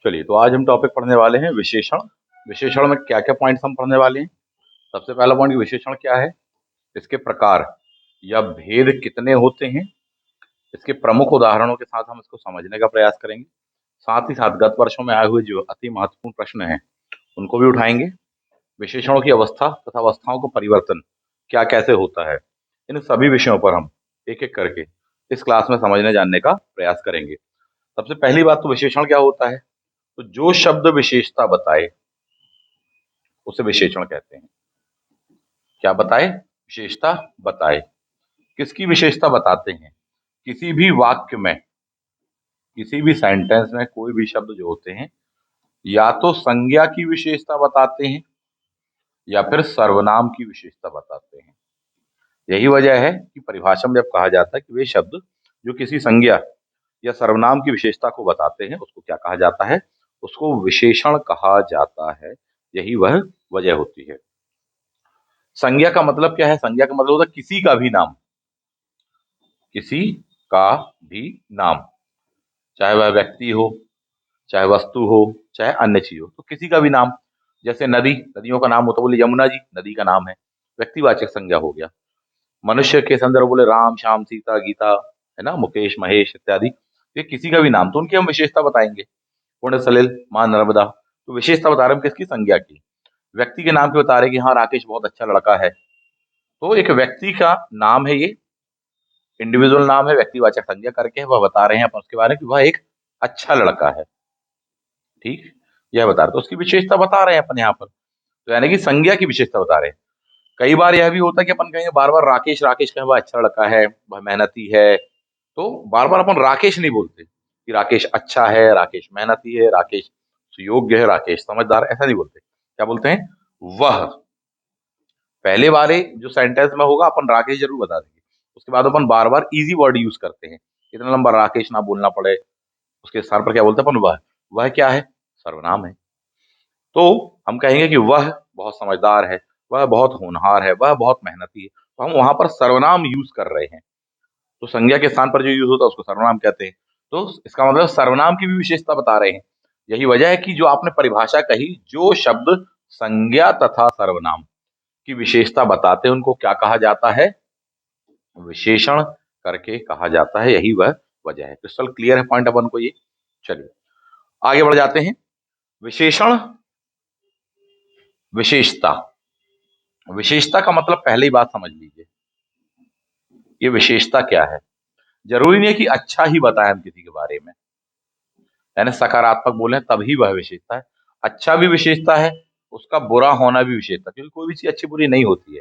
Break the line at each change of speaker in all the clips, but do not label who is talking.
चलिए, तो आज हम टॉपिक पढ़ने वाले हैं विशेषण। विशेषण में क्या क्या पॉइंट्स हम पढ़ने वाले हैं। सबसे पहला पॉइंट, विशेषण क्या है, इसके प्रकार या भेद कितने होते हैं, इसके प्रमुख उदाहरणों के साथ हम इसको समझने का प्रयास करेंगे। साथ ही साथ गत वर्षों में आए हुए जो अति महत्वपूर्ण प्रश्न हैं उनको भी उठाएंगे। विशेषणों की अवस्था तथा अवस्थाओं का परिवर्तन क्या कैसे होता है, इन सभी विषयों पर हम एक एक करके इस क्लास में समझने जानने का प्रयास करेंगे। सबसे पहली बात, तो विशेषण क्या होता है। तो जो शब्द विशेषता बताए उसे विशेषण कहते हैं। क्या बताए? विशेषता बताए। किसकी विशेषता बताते हैं? किसी भी वाक्य में, किसी भी सेंटेंस में कोई भी शब्द जो होते हैं या तो संज्ञा की विशेषता बताते हैं या फिर सर्वनाम की विशेषता बताते हैं। यही वजह है कि परिभाषा में जब कहा जाता है कि वे शब्द जो किसी संज्ञा या सर्वनाम की विशेषता को बताते हैं उसको क्या कहा जाता है, उसको विशेषण कहा जाता है। यही वह वजह होती है। संज्ञा का मतलब क्या है? संज्ञा का मतलब होता है किसी का भी नाम, किसी का भी नाम, चाहे वह व्यक्ति हो, चाहे वस्तु हो, चाहे अन्य चीज हो, तो किसी का भी नाम। जैसे नदी, नदियों का नाम होता है, बोले यमुना जी नदी का नाम है, व्यक्तिवाचक संज्ञा हो गया। मनुष्य के संदर्भ बोले राम श्याम सीता गीता, है ना, मुकेश महेश इत्यादि, ये किसी का भी नाम, तो उनकी हम विशेषता बताएंगे। पुण्य सलिल मां नर्मदा, तो विशेषता बता रहे हैं किसकी? संज्ञा की। व्यक्ति के नाम की बता रहे हैं कि हाँ राकेश बहुत अच्छा लड़का है, तो एक व्यक्ति का नाम है ये, इंडिविजुअल नाम है, व्यक्तिवाचक संज्ञा करके वह बता रहे हैं अपन उसके बारे में कि वह एक अच्छा लड़का है। ठीक, यह बता रहे, तो उसकी विशेषता बता रहे हैं अपन यहाँ पर, तो यानी कि संज्ञा की विशेषता बता रहे हैं। कई बार यह भी होता है कि अपन कहेंगे बार बार राकेश राकेश कहें, वह अच्छा लड़का है, वह मेहनती है, तो बार बार अपन राकेश नहीं बोलते कि राकेश अच्छा है, राकेश मेहनती है, राकेश सुयोग्य है, राकेश समझदार, ऐसा नहीं बोलते। क्या बोलते हैं? वह। पहले वाले जो सेंटेंस में होगा अपन राकेश जरूर बता देंगे, उसके बाद अपन बार बार इजी वर्ड यूज करते हैं, इतना लंबा राकेश ना बोलना पड़े। उसके स्थान पर क्या बोलते हैं अपन? वह क्या है? सर्वनाम है। तो हम कहेंगे कि वह बहुत समझदार है, वह बहुत होनहार है, वह बहुत मेहनती है, तो हम वहां पर सर्वनाम यूज कर रहे हैं। तो संज्ञा के स्थान पर जो यूज होता है उसको सर्वनाम कहते हैं। तो इसका मतलब सर्वनाम की भी विशेषता बता रहे हैं। यही वजह है कि जो आपने परिभाषा कही, जो शब्द संज्ञा तथा सर्वनाम की विशेषता बताते हैं उनको क्या कहा जाता है? विशेषण करके कहा जाता है। यही वह वजह है। क्रिस्टल क्लियर है पॉइंट अपन को ये? चलिए आगे बढ़ जाते हैं। विशेषण, विशेषता, विशेषता का मतलब पहले ही बात समझ लीजिए, ये विशेषता क्या है। जरूरी नहीं है कि अच्छा ही बताएं हम किसी के बारे में, यानी सकारात्मक बोले तभी वह विशेषता है। अच्छा भी विशेषता है, उसका बुरा होना भी विशेषता, क्योंकि कोई भी चीज अच्छी बुरी नहीं होती है।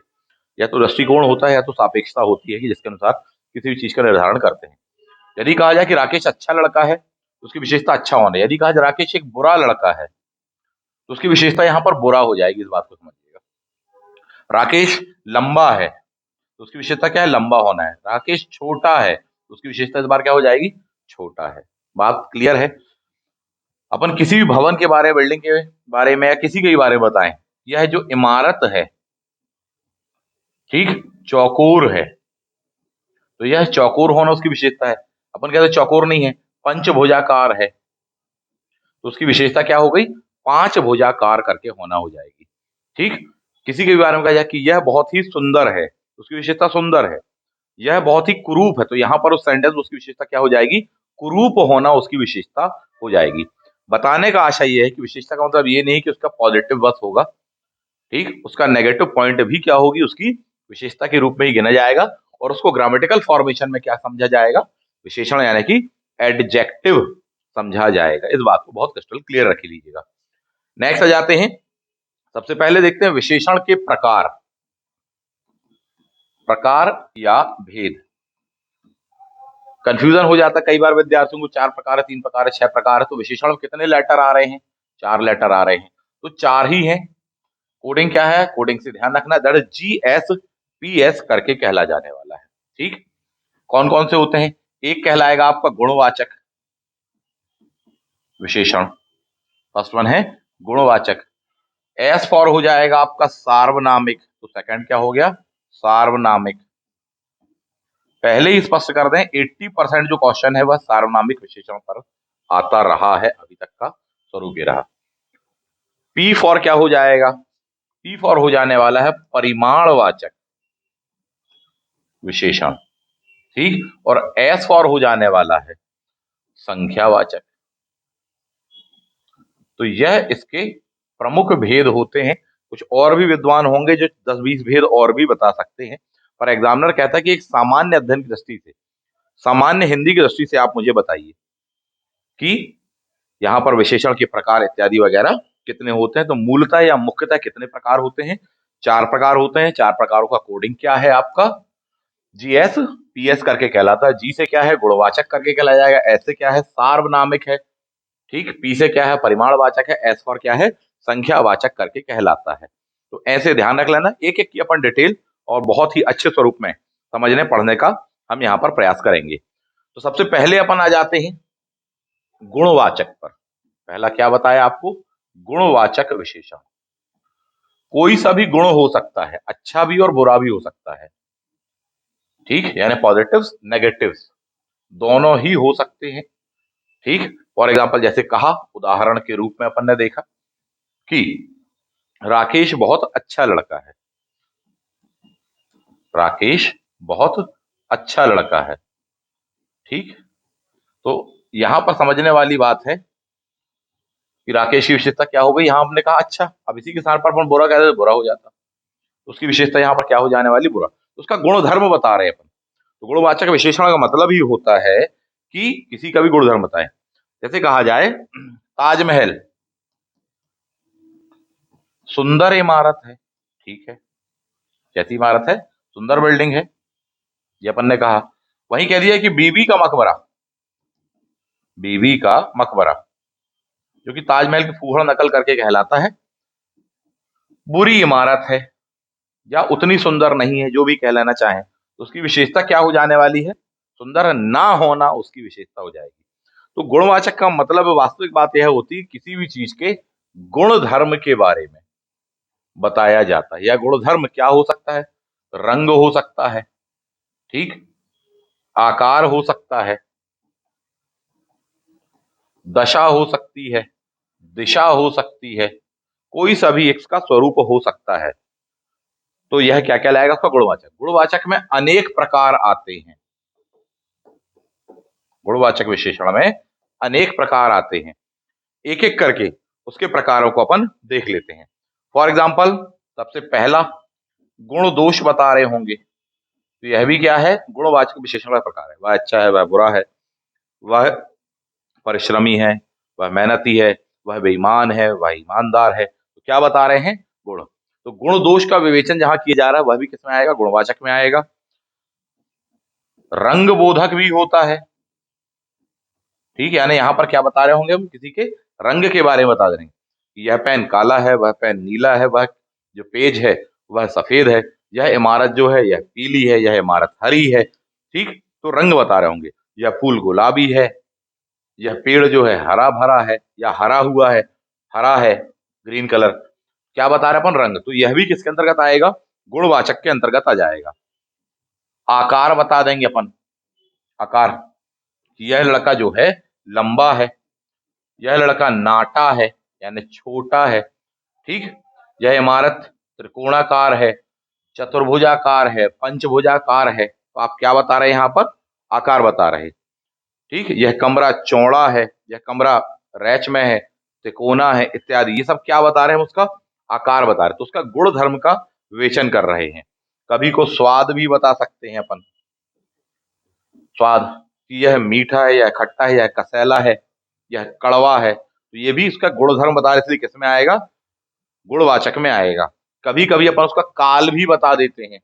या तो दृष्टिकोण होता है या तो सापेक्षता होती है कि जिसके अनुसार किसी भी चीज का निर्धारण करते हैं। यदि कहा जाए कि राकेश अच्छा लड़का है तो उसकी विशेषता अच्छा होना है। यदि कहा जाए राकेश एक बुरा लड़का है तो उसकी विशेषता यहाँ पर बुरा हो जाएगी। इस बात को समझिएगा। राकेश लंबा है तो उसकी विशेषता क्या है? लंबा होना है। राकेश छोटा है तो उसकी विशेषता इस बार क्या हो जाएगी? छोटा है। बात क्लियर है? अपन किसी भी भवन के बारे में, बिल्डिंग के बारे में या किसी के भी बारे में बताएं, यह जो इमारत है, ठीक, चौकोर है, तो यह चौकोर होना उसकी विशेषता है। अपन कहते हैं चौकोर नहीं है, पंचभुजाकार है, तो उसकी विशेषता क्या हो गई? पांच भुजाकार करके होना हो जाएगी। ठीक, किसी के भी बारे में कहा जाए कि यह बहुत ही सुंदर है, उसकी विशेषता सुंदर है। यह बहुत ही कुरूप है, तो यहाँ पर उस सेंटेंस में उसकी विशेषता क्या हो जाएगी? कुरूप होना उसकी विशेषता हो जाएगी। बताने का आशा ये है कि विशेषता का मतलब ये नहीं कि उसका पॉजिटिव बस होगा, ठीक, उसका नेगेटिव पॉइंट भी क्या होगी? उसकी विशेषता के रूप में ही गिना जाएगा। और उसको ग्रामेटिकल फॉर्मेशन में क्या समझा जाएगा? विशेषण यानी कि एडजेक्टिव समझा जाएगा। इस बात को बहुत क्रिस्टल क्लियर रख लीजिएगा। नेक्स्ट आ जाते हैं। सबसे पहले देखते हैं विशेषण के प्रकार, प्रकार या भेद। कंफ्यूजन हो जाता है कई बार विद्यार्थियों को, 4 प्रकार है, 3 प्रकार है, 6 प्रकार है, तो विशेषण में कितने लेटर आ रहे हैं? 4 लेटर आ रहे हैं, तो 4 ही हैं। कोडिंग क्या है? कोडिंग से ध्यान रखना, दैट इज GSPS करके कहला जाने वाला है। ठीक, कौन कौन से होते हैं? एक कहलाएगा आपका गुणवाचक विशेषण, फर्स्ट वन है गुणवाचक। एस फॉर हो जाएगा आपका सार्वनामिक, तो सेकंड क्या हो गया? सार्वनामिक। पहले ही स्पष्ट कर दें, 80% जो क्वेश्चन है वह सार्वनामिक विशेषण पर आता रहा है अभी तक का, स्वरूप ये रहा। पी फॉर क्या हो जाएगा? पी फॉर हो जाने वाला है परिमाणवाचक विशेषण, ठीक। और एस फॉर हो जाने वाला है संख्यावाचक। तो यह इसके प्रमुख भेद होते हैं। कुछ और भी विद्वान होंगे जो 10-20 भेद और भी बता सकते हैं, पर एग्जामिनर कहता है कि एक सामान्य अध्ययन की दृष्टि से, सामान्य हिंदी की दृष्टि से आप मुझे बताइए कि यहाँ पर विशेषण के प्रकार इत्यादि वगैरह कितने होते हैं। तो मूलतः या मुख्यतः कितने प्रकार होते हैं? 4 प्रकार होते हैं। 4 प्रकारों का कोडिंग क्या है आपका? जीएस पीएस करके कहलाता है। जी से क्या है? गुणवाचक करके कहलाया जाएगा। एस से क्या है? सार्वनामिक है, ठीक। पी से क्या है? परिमाणवाचक है। एस फॉर क्या है? संख्यावाचक करके कहलाता है। तो ऐसे ध्यान रख लेना, एक एक की अपन डिटेल और बहुत ही अच्छे स्वरूप में समझने पढ़ने का हम यहाँ पर प्रयास करेंगे। तो सबसे पहले अपन आ जाते हैं गुणवाचक पर। पहला क्या बताया आपको? गुणवाचक विशेषण। कोई सा भी गुण हो सकता है, अच्छा भी और बुरा भी हो सकता है, ठीक। यानी पॉजिटिव्स नेगेटिव्स दोनों ही हो सकते हैं, ठीक। फॉर एग्जाम्पल जैसे कहा, उदाहरण के रूप में अपन ने देखा कि राकेश बहुत अच्छा लड़का है। राकेश बहुत अच्छा लड़का है, ठीक। तो यहां पर समझने वाली बात है कि राकेश की विशेषता क्या हो गई? यहां हमने कहा अच्छा, अब इसी के स्थान पर अपन बुरा कहते तो बुरा हो जाता। उसकी विशेषता यहाँ पर क्या हो जाने वाली? बुरा। उसका गुण धर्म बता रहे हैं अपन। तो गुणवाचक विशेषण का मतलब ही होता है कि किसी का भी गुण धर्म बताएं। जैसे कहा जाए ताजमहल सुंदर इमारत है, ठीक है। कैसी इमारत है? सुंदर बिल्डिंग है, ये अपन ने कहा। वहीं कह दिया कि बीबी का मकबरा, बीबी का मकबरा जो कि ताजमहल की फूहड़ नकल करके कहलाता है, बुरी इमारत है या उतनी सुंदर नहीं है, जो भी कह लेना चाहें। तो उसकी विशेषता क्या हो जाने वाली है? सुंदर ना होना उसकी विशेषता हो जाएगी। तो गुणवाचक का मतलब वास्तविक बात यह होती है किसी भी चीज के गुण धर्म के बारे में बताया जाता है। यह गुण धर्म क्या हो सकता है? रंग हो सकता है, ठीक। आकार हो सकता है, दशा हो सकती है, दिशा हो सकती है, कोई सा भी इसका स्वरूप हो सकता है। तो यह क्या कहलाएगा? उसका गुणवाचक। गुणवाचक में अनेक प्रकार आते हैं। गुणवाचक विशेषण में अनेक प्रकार आते हैं। एक एक करके उसके प्रकारों को अपन देख लेते हैं। फॉर एग्जाम्पल सबसे पहला गुण दोष बता रहे होंगे, तो यह भी क्या है? गुणवाचक विशेषण का प्रकार है। वह अच्छा है, वह बुरा है, वह परिश्रमी है, वह मेहनती है, वह बेईमान है, वह ईमानदार है। तो क्या बता रहे हैं? गुण। तो गुण दोष का विवेचन जहां किया जा रहा है वह भी किसमें आएगा? गुणवाचक में आएगा। रंग बोधक भी होता है, ठीक है। यानी यहां पर क्या बता रहे होंगे? हम किसी के रंग के बारे में बता देंगे कि यह पेन काला है, वह पेन नीला है, वह जो पेज है वह सफेद है, यह इमारत जो है यह पीली है, यह इमारत हरी है, ठीक। तो रंग बता रहे होंगे। यह फूल गुलाबी है, यह पेड़ जो है हरा भरा है या हरा हुआ है, हरा है, ग्रीन कलर। क्या बता रहे अपन? रंग। तो यह भी किसके अंतर्गत आएगा? गुणवाचक के अंतर्गत आ जाएगा। आकार बता देंगे अपन। आकार, यह लड़का जो है लंबा है, यह लड़का नाटा है यानी छोटा है, ठीक। यह इमारत त्रिकोणाकार है, चतुर्भुजाकार है, पंचभुजाकार है। तो आप क्या बता रहे हैं? यहाँ पर आकार बता रहे, ठीक। यह कमरा चौड़ा है, यह कमरा रैच में है, तिकोना है इत्यादि। ये सब क्या बता रहे हैं? हम उसका आकार बता रहे हैं। तो उसका गुण धर्म का विवेचन कर रहे हैं। कभी को स्वाद भी बता सकते हैं अपन। स्वाद कि यह मीठा है, यह खट्टा है, यह कसैला है, यह कड़वा है। तो ये भी इसका गुणधर्म बता रहे, इसलिए किसमें आएगा? गुणवाचक में आएगा। कभी कभी अपन उसका काल भी बता देते हैं,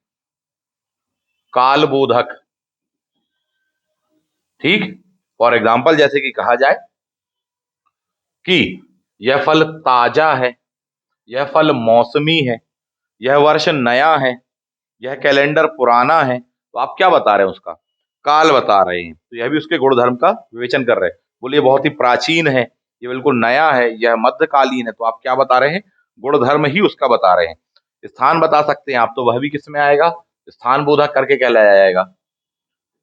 काल बोधक, ठीक। फॉर एग्जाम्पल जैसे कि कहा जाए कि यह फल ताजा है, यह फल मौसमी है, यह वर्ष नया है, यह कैलेंडर पुराना है। तो आप क्या बता रहे हैं? उसका काल बता रहे हैं। तो यह भी उसके गुणधर्म का विवेचन कर रहे हैं। बोलिए बहुत ही प्राचीन है, ये बिल्कुल नया है, यह मध्यकालीन है। तो आप क्या बता रहे हैं? गुणधर्म ही उसका बता रहे हैं। स्थान बता सकते हैं आप, तो वह भी किसमें आएगा? स्थान बोधक करके कहलाया जाएगा।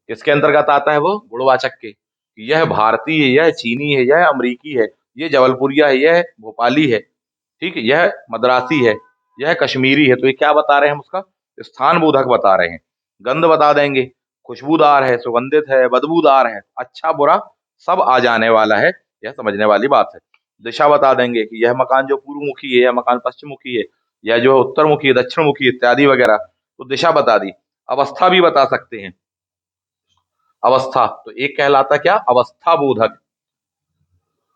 किसके अंतर्गत आता है वो? गुणवाचक के। यह भारतीय है, यह चीनी है, यह अमरीकी है। ये जबलपुरिया है, यह भोपाली है, ठीक है, यह मद्रासी है, यह कश्मीरी है। तो ये क्या बता रहे हैं हम उसका स्थान बोधक बता रहे हैं। गंध बता देंगे, खुशबूदार है, सुगंधित है, बदबूदार है, अच्छा बुरा सब आ जाने वाला है, यह समझने वाली बात है। दिशा बता देंगे कि यह मकान जो पूर्व मुखी है, यह मकान पश्चिम मुखी है, यह जो है उत्तर मुखी है, दक्षिण मुखी इत्यादि वगैरह। तो दिशा बता दी। अवस्था भी बता सकते हैं। अवस्था तो एक कहलाता क्या, अवस्था बोधक।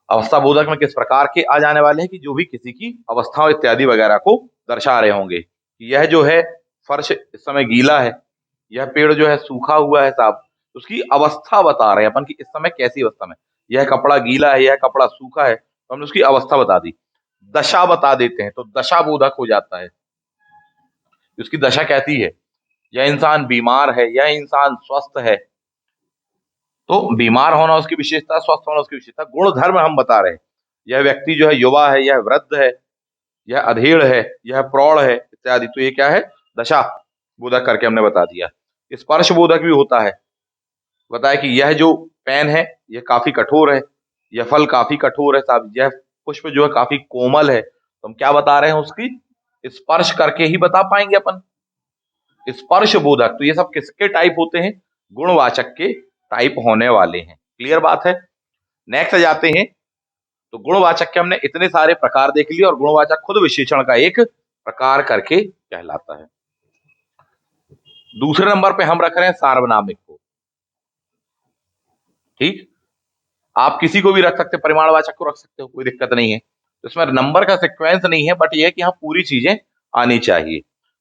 अवस्था बोधक में किस प्रकार के आ जाने वाले हैं कि जो भी किसी की अवस्थाओं इत्यादि वगैरह को दर्शा रहे होंगे। यह जो है फर्श इस समय गीला है, यह पेड़ जो है सूखा हुआ है साहब, उसकी अवस्था बता रहे हैं अपन कि इस समय कैसी अवस्था में, यह कपड़ा गीला है, यह कपड़ा सूखा है, तो हमने उसकी अवस्था बता दी। दशा बता देते हैं तो दशा बोधक हो जाता है। उसकी दशा कहती है यह इंसान बीमार है, यह इंसान स्वस्थ है। तो बीमार होना उसकी विशेषता, स्वस्थ होना उसकी विशेषता, गुण धर्म हम बता रहे हैं। यह व्यक्ति जो है युवा है, यह वृद्ध है, यह अधेड़ है, यह प्रौढ़ है इत्यादि। तो ये क्या है, दशा बोधक करके हमने बता दिया। स्पर्श बोधक भी होता है, बताया कि यह जो पेन है यह काफी कठोर है, यह फल काफी कठोर है साहब, यह पुष्प जो है काफी कोमल है। तो हम क्या बता रहे हैं, उसकी स्पर्श करके ही बता पाएंगे अपन। स्पर्श बोधक। तो ये सब किसके टाइप होते हैं, गुणवाचक के टाइप होने वाले हैं। क्लियर बात है। नेक्स्ट जाते हैं। तो गुणवाचक के हमने इतने सारे प्रकार देख लिए और गुणवाचक खुद विशेषण का एक प्रकार करके कहलाता है। दूसरे नंबर पे हम रख रहे हैं सार्वनामिक को। ठीक, आप किसी को भी रख सकते, परिमाणवाचक को रख सकते हो, कोई दिक्कत नहीं है। तो इसमें नंबर का सीक्वेंस नहीं है, बट ये है कि हाँ पूरी चीजें आनी चाहिए,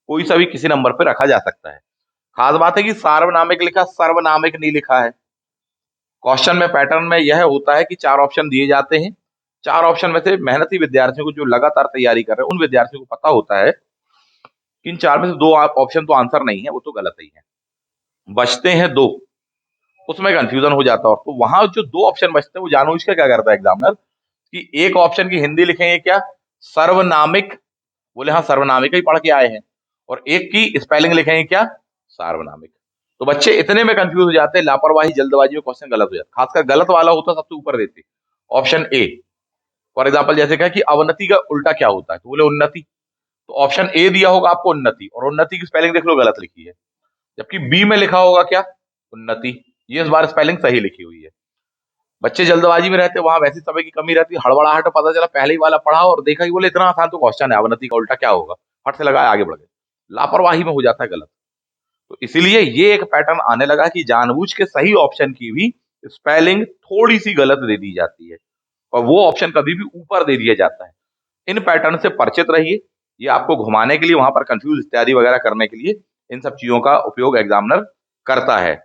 कोई सा भी किसी नंबर पे रखा जा सकता है। खास बात है कि सार्वनामिक लिखा, सर्वनामिक नहीं लिखा है। क्वेश्चन में पैटर्न में यह होता है कि 4 ऑप्शन दिए जाते हैं, 4 ऑप्शन में से मेहनती विद्यार्थियों को, जो लगातार तैयारी कर रहे हैं उन विद्यार्थियों को पता होता है कि इन 4 में से 2 ऑप्शन तो आंसर नहीं है, वो तो गलत ही है। बचते हैं 2, उसमें कंफ्यूजन हो जाता है। तो वहां जो 2 ऑप्शन बचते हैं वो जानबूझ के क्या करता है एग्जामिनर कि एक ऑप्शन की हिंदी लिखेंगे क्या, सर्वनामिक, बोले हाँ सर्वनामिक ही पढ़ के आए हैं, और एक की स्पेलिंग लिखेंगे क्या, सार्वनामिक। तो बच्चे इतने में कंफ्यूज हो जाते हैं, लापरवाही जल्दबाजी में क्वेश्चन गलत हो जाता है। खासकर गलत वाला होता सबसे ऊपर देते ऑप्शन ए। फॉर एग्जाम्पल जैसे कहा कि अवनति का उल्टा क्या होता है, तो बोले उन्नति, तो ऑप्शन ए दिया होगा आपको उन्नति, और उन्नति की स्पेलिंग देख लो गलत लिखी है। जबकि बी में लिखा होगा क्या, उन्नति, ये इस बार स्पेलिंग सही लिखी हुई है। बच्चे जल्दबाजी में रहते, वहां वैसी समय की कमी रहती, हड़बड़ाहट, पता चला पहले ही वाला पढ़ा और देखा कि बोले इतना आसान तो क्वेश्चन है, अवनति का उल्टा क्या होगा, फट से लगाया आगे बढ़ गए। लापरवाही में हो जाता है गलत। तो इसीलिए ये एक पैटर्न आने लगा कि जानबूझ के सही ऑप्शन की भी स्पेलिंग थोड़ी सी गलत दे दी जाती है, और वो ऑप्शन कभी भी ऊपर दे दिया जाता है। इन पैटर्न से परिचित रहिए, ये आपको घुमाने के लिए, वहां पर कंफ्यूज इत्यादि वगैरह करने के लिए इन सब चीजों का उपयोग एग्जामिनर करता है,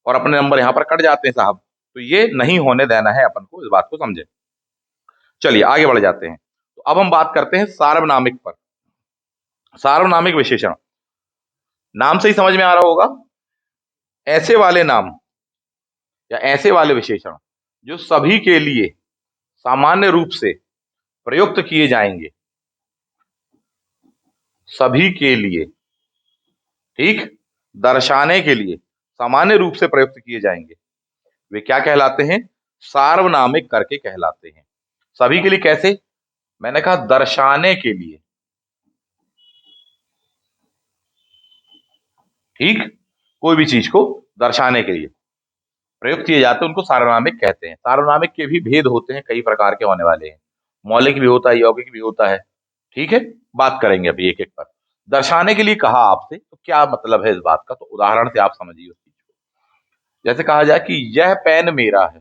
और अपने नंबर यहाँ पर कट जाते हैं साहब। तो ये नहीं होने देना है अपन को, इस बात को समझे। चलिए आगे बढ़ जाते हैं। तो अब हम बात करते हैं सार्वनामिक पर। सार्वनामिक विशेषण, नाम से ही समझ में आ रहा होगा, ऐसे वाले नाम या ऐसे वाले विशेषण जो सभी के लिए सामान्य रूप से प्रयुक्त किए जाएंगे, सभी के लिए, ठीक, दर्शाने के लिए सामान्य रूप से प्रयुक्त किए जाएंगे, वे क्या कहलाते हैं, सार्वनामिक करके कहलाते हैं। सभी के लिए कैसे, मैंने कहा दर्शाने के लिए, ठीक, कोई भी चीज को दर्शाने के लिए प्रयुक्त किए जाते हैं, उनको सार्वनामिक कहते हैं। सार्वनामिक के भी भेद होते हैं, कई प्रकार के होने वाले हैं, मौलिक भी होता है, यौगिक भी होता है, ठीक है, बात करेंगे अभी एक एक पर। दर्शाने के लिए कहा आपसे, तो क्या मतलब है इस बात का, तो उदाहरण से आप समझिए उस चीज को। जैसे कहा जाए कि यह पेन मेरा है,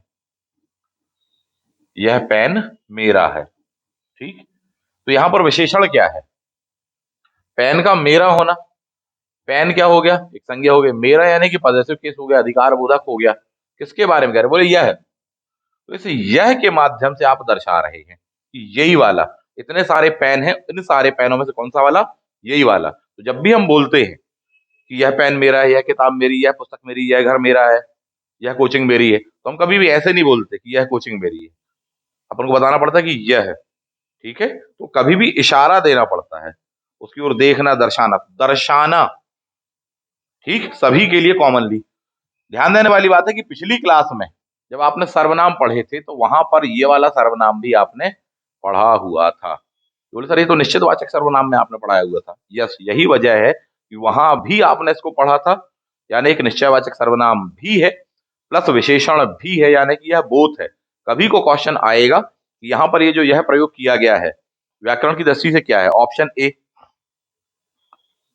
यह पेन मेरा है, ठीक, तो यहां पर विशेषण क्या है, पेन का मेरा होना। पेन क्या हो गया, एक संज्ञा हो गई, मेरा यानी कि पॉजेसिव केस हो गया, अधिकार बोधक हो गया। किसके बारे में कह रहे, बोले यह है। तो इस यह के माध्यम से आप दर्शा रहे हैं कि यही वाला, इतने सारे पेन हैं, इन सारे पेनों में से कौन सा वाला, यही वाला। तो जब भी हम बोलते हैं कि यह पेन मेरा है, यह किताब मेरी, यह पुस्तक मेरी, यह घर मेरा है, यह कोचिंग मेरी है, तो हम कभी भी ऐसे नहीं बोलते कि यह कोचिंग मेरी है। अपन को बताना पड़ता है कि यह है, ठीक है। तो कभी भी इशारा देना पड़ता है, उसकी ओर देखना, दर्शाना, दर्शाना, ठीक, सभी के लिए कॉमनली। ध्यान देने वाली बात है कि पिछली क्लास में जब आपने सर्वनाम पढ़े थे तो वहां पर ये वाला सर्वनाम भी आपने पढ़ा हुआ था। बोले सर ये तो निश्चितवाचक सर्वनाम में आपने पढ़ाया हुआ था। यस, यही वजह है कि वहां भी आपने इसको पढ़ा था, यानी एक निश्चयवाचक सर्वनाम भी है प्लस विशेषण भी है, यानी कि यह बोथ है। कभी को क्वेश्चन आएगा कि यहाँ पर ये जो यह प्रयोग किया गया है व्याकरण की दृष्टि से क्या है, ऑप्शन ए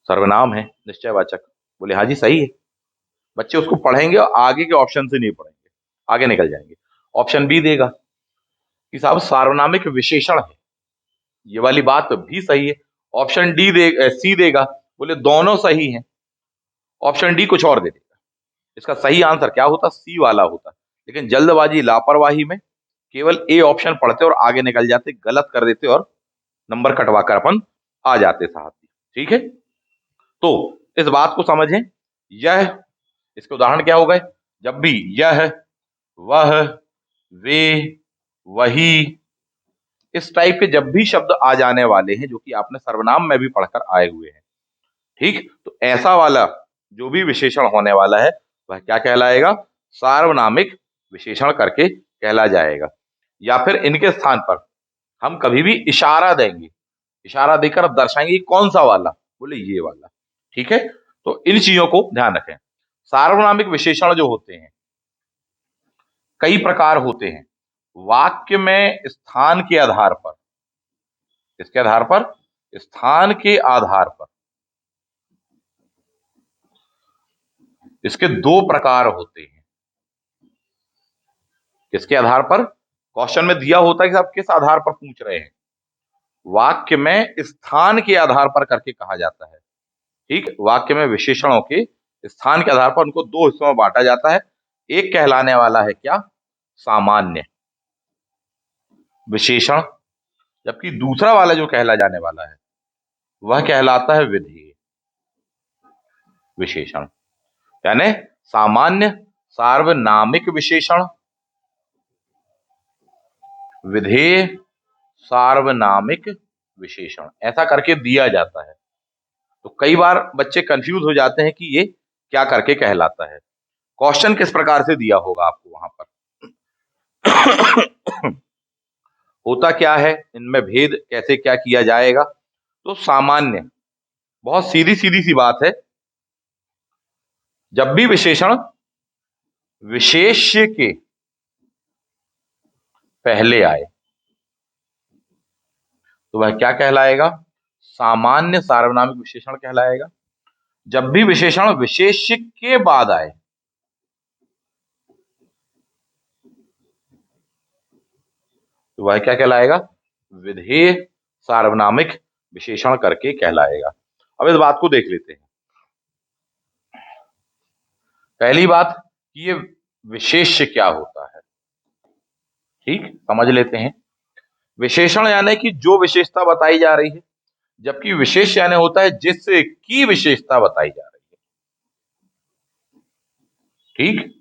सर्वनाम है निश्चयवाचक। बोले हाँ जी सही है। बच्चे उसको पढ़ेंगे और आगे के ऑप्शन से नहीं पढ़ेंगे, आगे निकल जाएंगे। ऑप्शन बी देगा कि साहब सार्वनामिक विशेषण है, ये वाली बात भी सही है। ऑप्शन सी देगा, बोले दोनों सही हैं। ऑप्शन डी कुछ और दे देगा। इसका सही आंसर क्या होता, सी वाला होता। लेकिन जल्दबाजी लापरवाही में केवल ए ऑप्शन पढ़ते और आगे निकल जाते, गलत कर देते और नंबर कटवा कर अपन आ जाते साहब। ठीक है, तो इस बात को समझें। यह, इसके उदाहरण क्या हो गए, जब भी यह, वह, वे, वही, इस टाइप के जब भी शब्द आ जाने वाले हैं जो कि आपने सर्वनाम में भी पढ़कर आए हुए हैं, ठीक, तो ऐसा वाला जो भी विशेषण होने वाला है वह क्या कहलाएगा, सार्वनामिक विशेषण करके कहला जाएगा। या फिर इनके स्थान पर हम कभी भी इशारा देंगे, इशारा देकर दर्शाएंगे कौन सा वाला, बोले ये वाला। ठीक है, तो इन चीजों को ध्यान रखें। सार्वनामिक विशेषण जो होते हैं कई प्रकार होते हैं। वाक्य में स्थान के आधार पर, किसके आधार पर, स्थान के आधार पर इसके दो प्रकार होते हैं। किसके आधार पर, क्वेश्चन में दिया होता है कि आप किस आधार पर पूछ रहे हैं, वाक्य में स्थान के आधार पर करके कहा जाता है। ठीक, वाक्य में विशेषणों के स्थान के आधार पर उनको दो हिस्सों में बांटा जाता है। एक कहलाने वाला है क्या, सामान्य विशेषण, जबकि दूसरा वाला जो कहला जाने वाला है वह कहलाता है विधेय विशेषण। यानी सामान्य सार्वनामिक विशेषण, विधेय सार्वनामिक विशेषण, ऐसा करके दिया जाता है। तो कई बार बच्चे कंफ्यूज हो जाते हैं कि ये क्या करके कहलाता है। क्वेश्चन किस प्रकार से दिया होगा आपको वहां पर होता क्या है, इनमें भेद कैसे क्या किया जाएगा। तो सामान्य, बहुत सीधी सीधी सी बात है, जब भी विशेषण विशेष्य के पहले आए तो वह क्या कहलाएगा, सामान्य सार्वनामिक विशेषण कहलाएगा। जब भी विशेषण विशेष्य के बाद आए तो वह क्या कहलाएगा, विधेय सार्वनामिक विशेषण करके कहलाएगा। अब इस बात को देख लेते हैं। पहली बात कि ये विशेष्य क्या होता है, ठीक, समझ लेते हैं। विशेषण यानी कि जो विशेषता बताई जा रही है, जबकि विशेष यानी होता है जिसकी विशेषता बताई जा रही है। ठीक,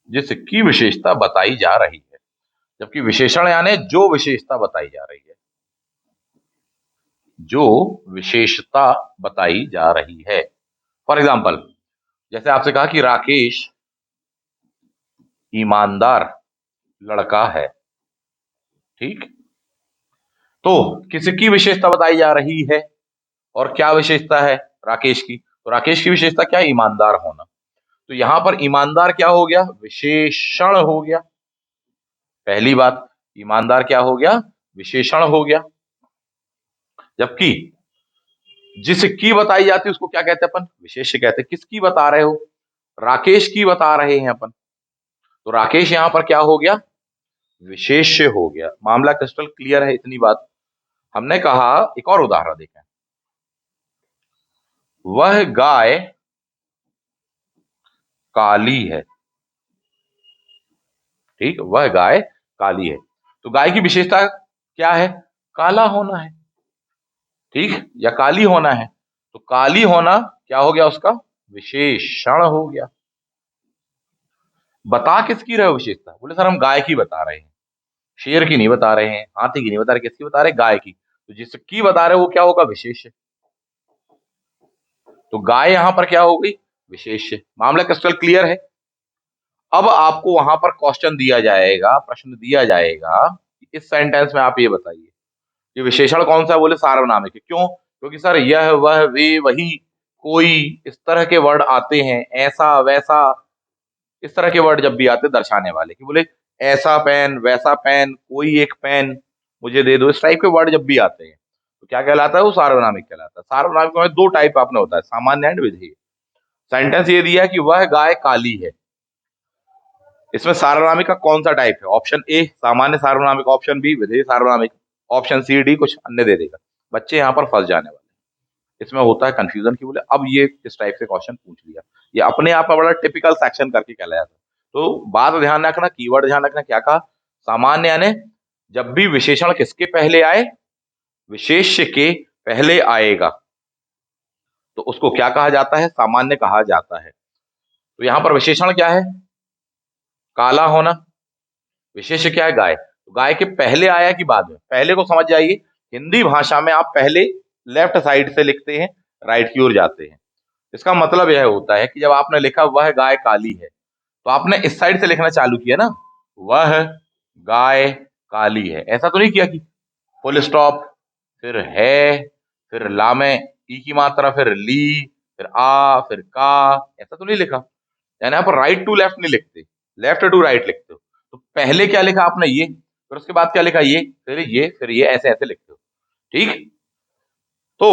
जिसकी विशेषता बताई जा रही है, जबकि विशेषण यानी जो विशेषता बताई जा रही है, जो विशेषता बताई जा रही है। फॉर एग्जाम्पल, जैसे आपसे कहा कि राकेश ईमानदार लड़का है। ठीक, तो किसकी विशेषता बताई जा रही है और क्या विशेषता है, राकेश की। तो राकेश की विशेषता क्या है, ईमानदार होना। तो यहां पर ईमानदार क्या हो गया, विशेषण हो गया। पहली बात, ईमानदार क्या हो गया, विशेषण हो गया। जबकि जिसकी बताई जाती है उसको क्या कहते हैं अपन, विशेष्य कहते हैं। किसकी बता रहे हो, राकेश की बता रहे हैं अपन, तो राकेश यहां पर क्या हो गया, विशेष्य हो गया। मामला क्रिस्टल क्लियर है, इतनी बात। हमने कहा, एक और उदाहरण देखें, वह गाय काली है। ठीक, वह गाय काली है, तो गाय की विशेषता क्या है, काला होना है। ठीक, या काली होना है, तो काली होना क्या हो गया, उसका विशेषण हो गया। बता किसकी रहे हो विशेषता, बोले सर हम गाय की बता रहे हैं, शेर की नहीं बता रहे हैं, हाथी की नहीं बता रहे, किसकी बता रहे, गाय की। तो जिसकी बता रहे हो वो क्या होगा, विशेष्य। तो गाय यहां पर क्या हो गई, विशेष्य। मामला क्रिस्टल क्लियर है। अब आपको वहां पर क्वेश्चन दिया जाएगा, प्रश्न दिया जाएगा, इस सेंटेंस में आप ये बताइए ये विशेषण कौन सा है, बोले सार्वनामिक है। क्यों? क्योंकि सर यह वह वे वही कोई इस तरह के वर्ड आते हैं, ऐसा वैसा, इस तरह के वर्ड जब भी आते हैं दर्शाने वाले कि बोले ऐसा पेन, वैसा पेन, कोई एक पेन मुझे दे दो, इस टाइप के वर्ड जब भी आते हैं तो क्या कहलाता है, वो सार्वनामिक कहलाता है। सार्वनामिक में दो टाइप आपने होता है, सामान्य एंड विधेय। सेंटेंस ये दिया है कि वह गाय काली है, इसमें सार्वनामिक का कौन सा टाइप है? ऑप्शन ए सामान्य सार्वनामिक, ऑप्शन बी विधेय सार्वनामिक, ऑप्शन सी डी कुछ अन्य दे देगा। बच्चे यहाँ पर फंस जाने वाले हैं। इसमें होता है कंफ्यूजन की बोले अब ये इस टाइप से क्वेश्चन पूछ लिया, ये अपने आप में बड़ा टिपिकल सेक्शन करके कहलाया था। तो बात ध्यान रखना, कीवर्ड ध्यान रखना, क्या कहा? सामान्य यानी जब भी विशेषण किसके पहले आए, विशेष्य के पहले आएगा तो उसको क्या कहा जाता है? सामान्य कहा जाता है। तो यहाँ पर विशेषण क्या है? काला होना। विशेष्य क्या है? गाय। तो गाय के पहले आया कि बाद में? पहले को समझ जाइए, हिंदी भाषा में आप पहले लेफ्ट साइड से लिखते हैं, राइट की ओर जाते हैं। इसका मतलब यह होता है कि जब आपने लिखा वह गाय काली है तो आपने इस साइड से लिखना चालू किया ना, वह गाय काली है। ऐसा तो नहीं किया कि फुल स्टॉप, फिर है, फिर ला में ई की मात्रा, फिर ली, फिर आ, फिर का, ऐसा तो नहीं लिखा। यानी आप राइट टू लेफ्ट नहीं लिखते, लेफ्ट टू राइट लिखते हो। तो पहले क्या लिखा आपने? ये, फिर उसके बाद क्या लिखा? ये, फिर ये, ऐसे ऐसे लिखते हो। ठीक? तो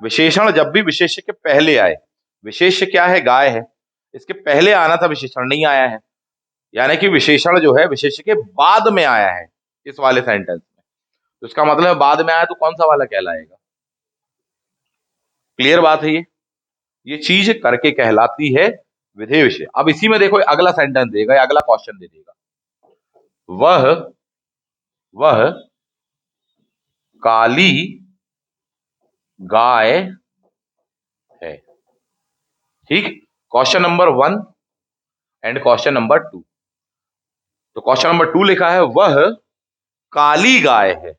विशेषण जब भी विशेष्य के पहले आए, विशेष्य क्या है? गाय है, इसके पहले आना था, विशेषण नहीं आया है, यानी कि विशेषण जो है विशेष्य के बाद में आया है इस वाले सेंटेंस में। तो इसका मतलब बाद में आया तो कौन सा वाला कहलाएगा? क्लियर बात है ये चीज करके कहलाती है विधेय विषय। अब इसी में देखो अगला सेंटेंस देगा या अगला क्वेश्चन दे देगा, वह काली गाय है। ठीक? Question number 1 and question number 2। तो क्वेश्चन नंबर 2 लिखा है वह काली गाय है।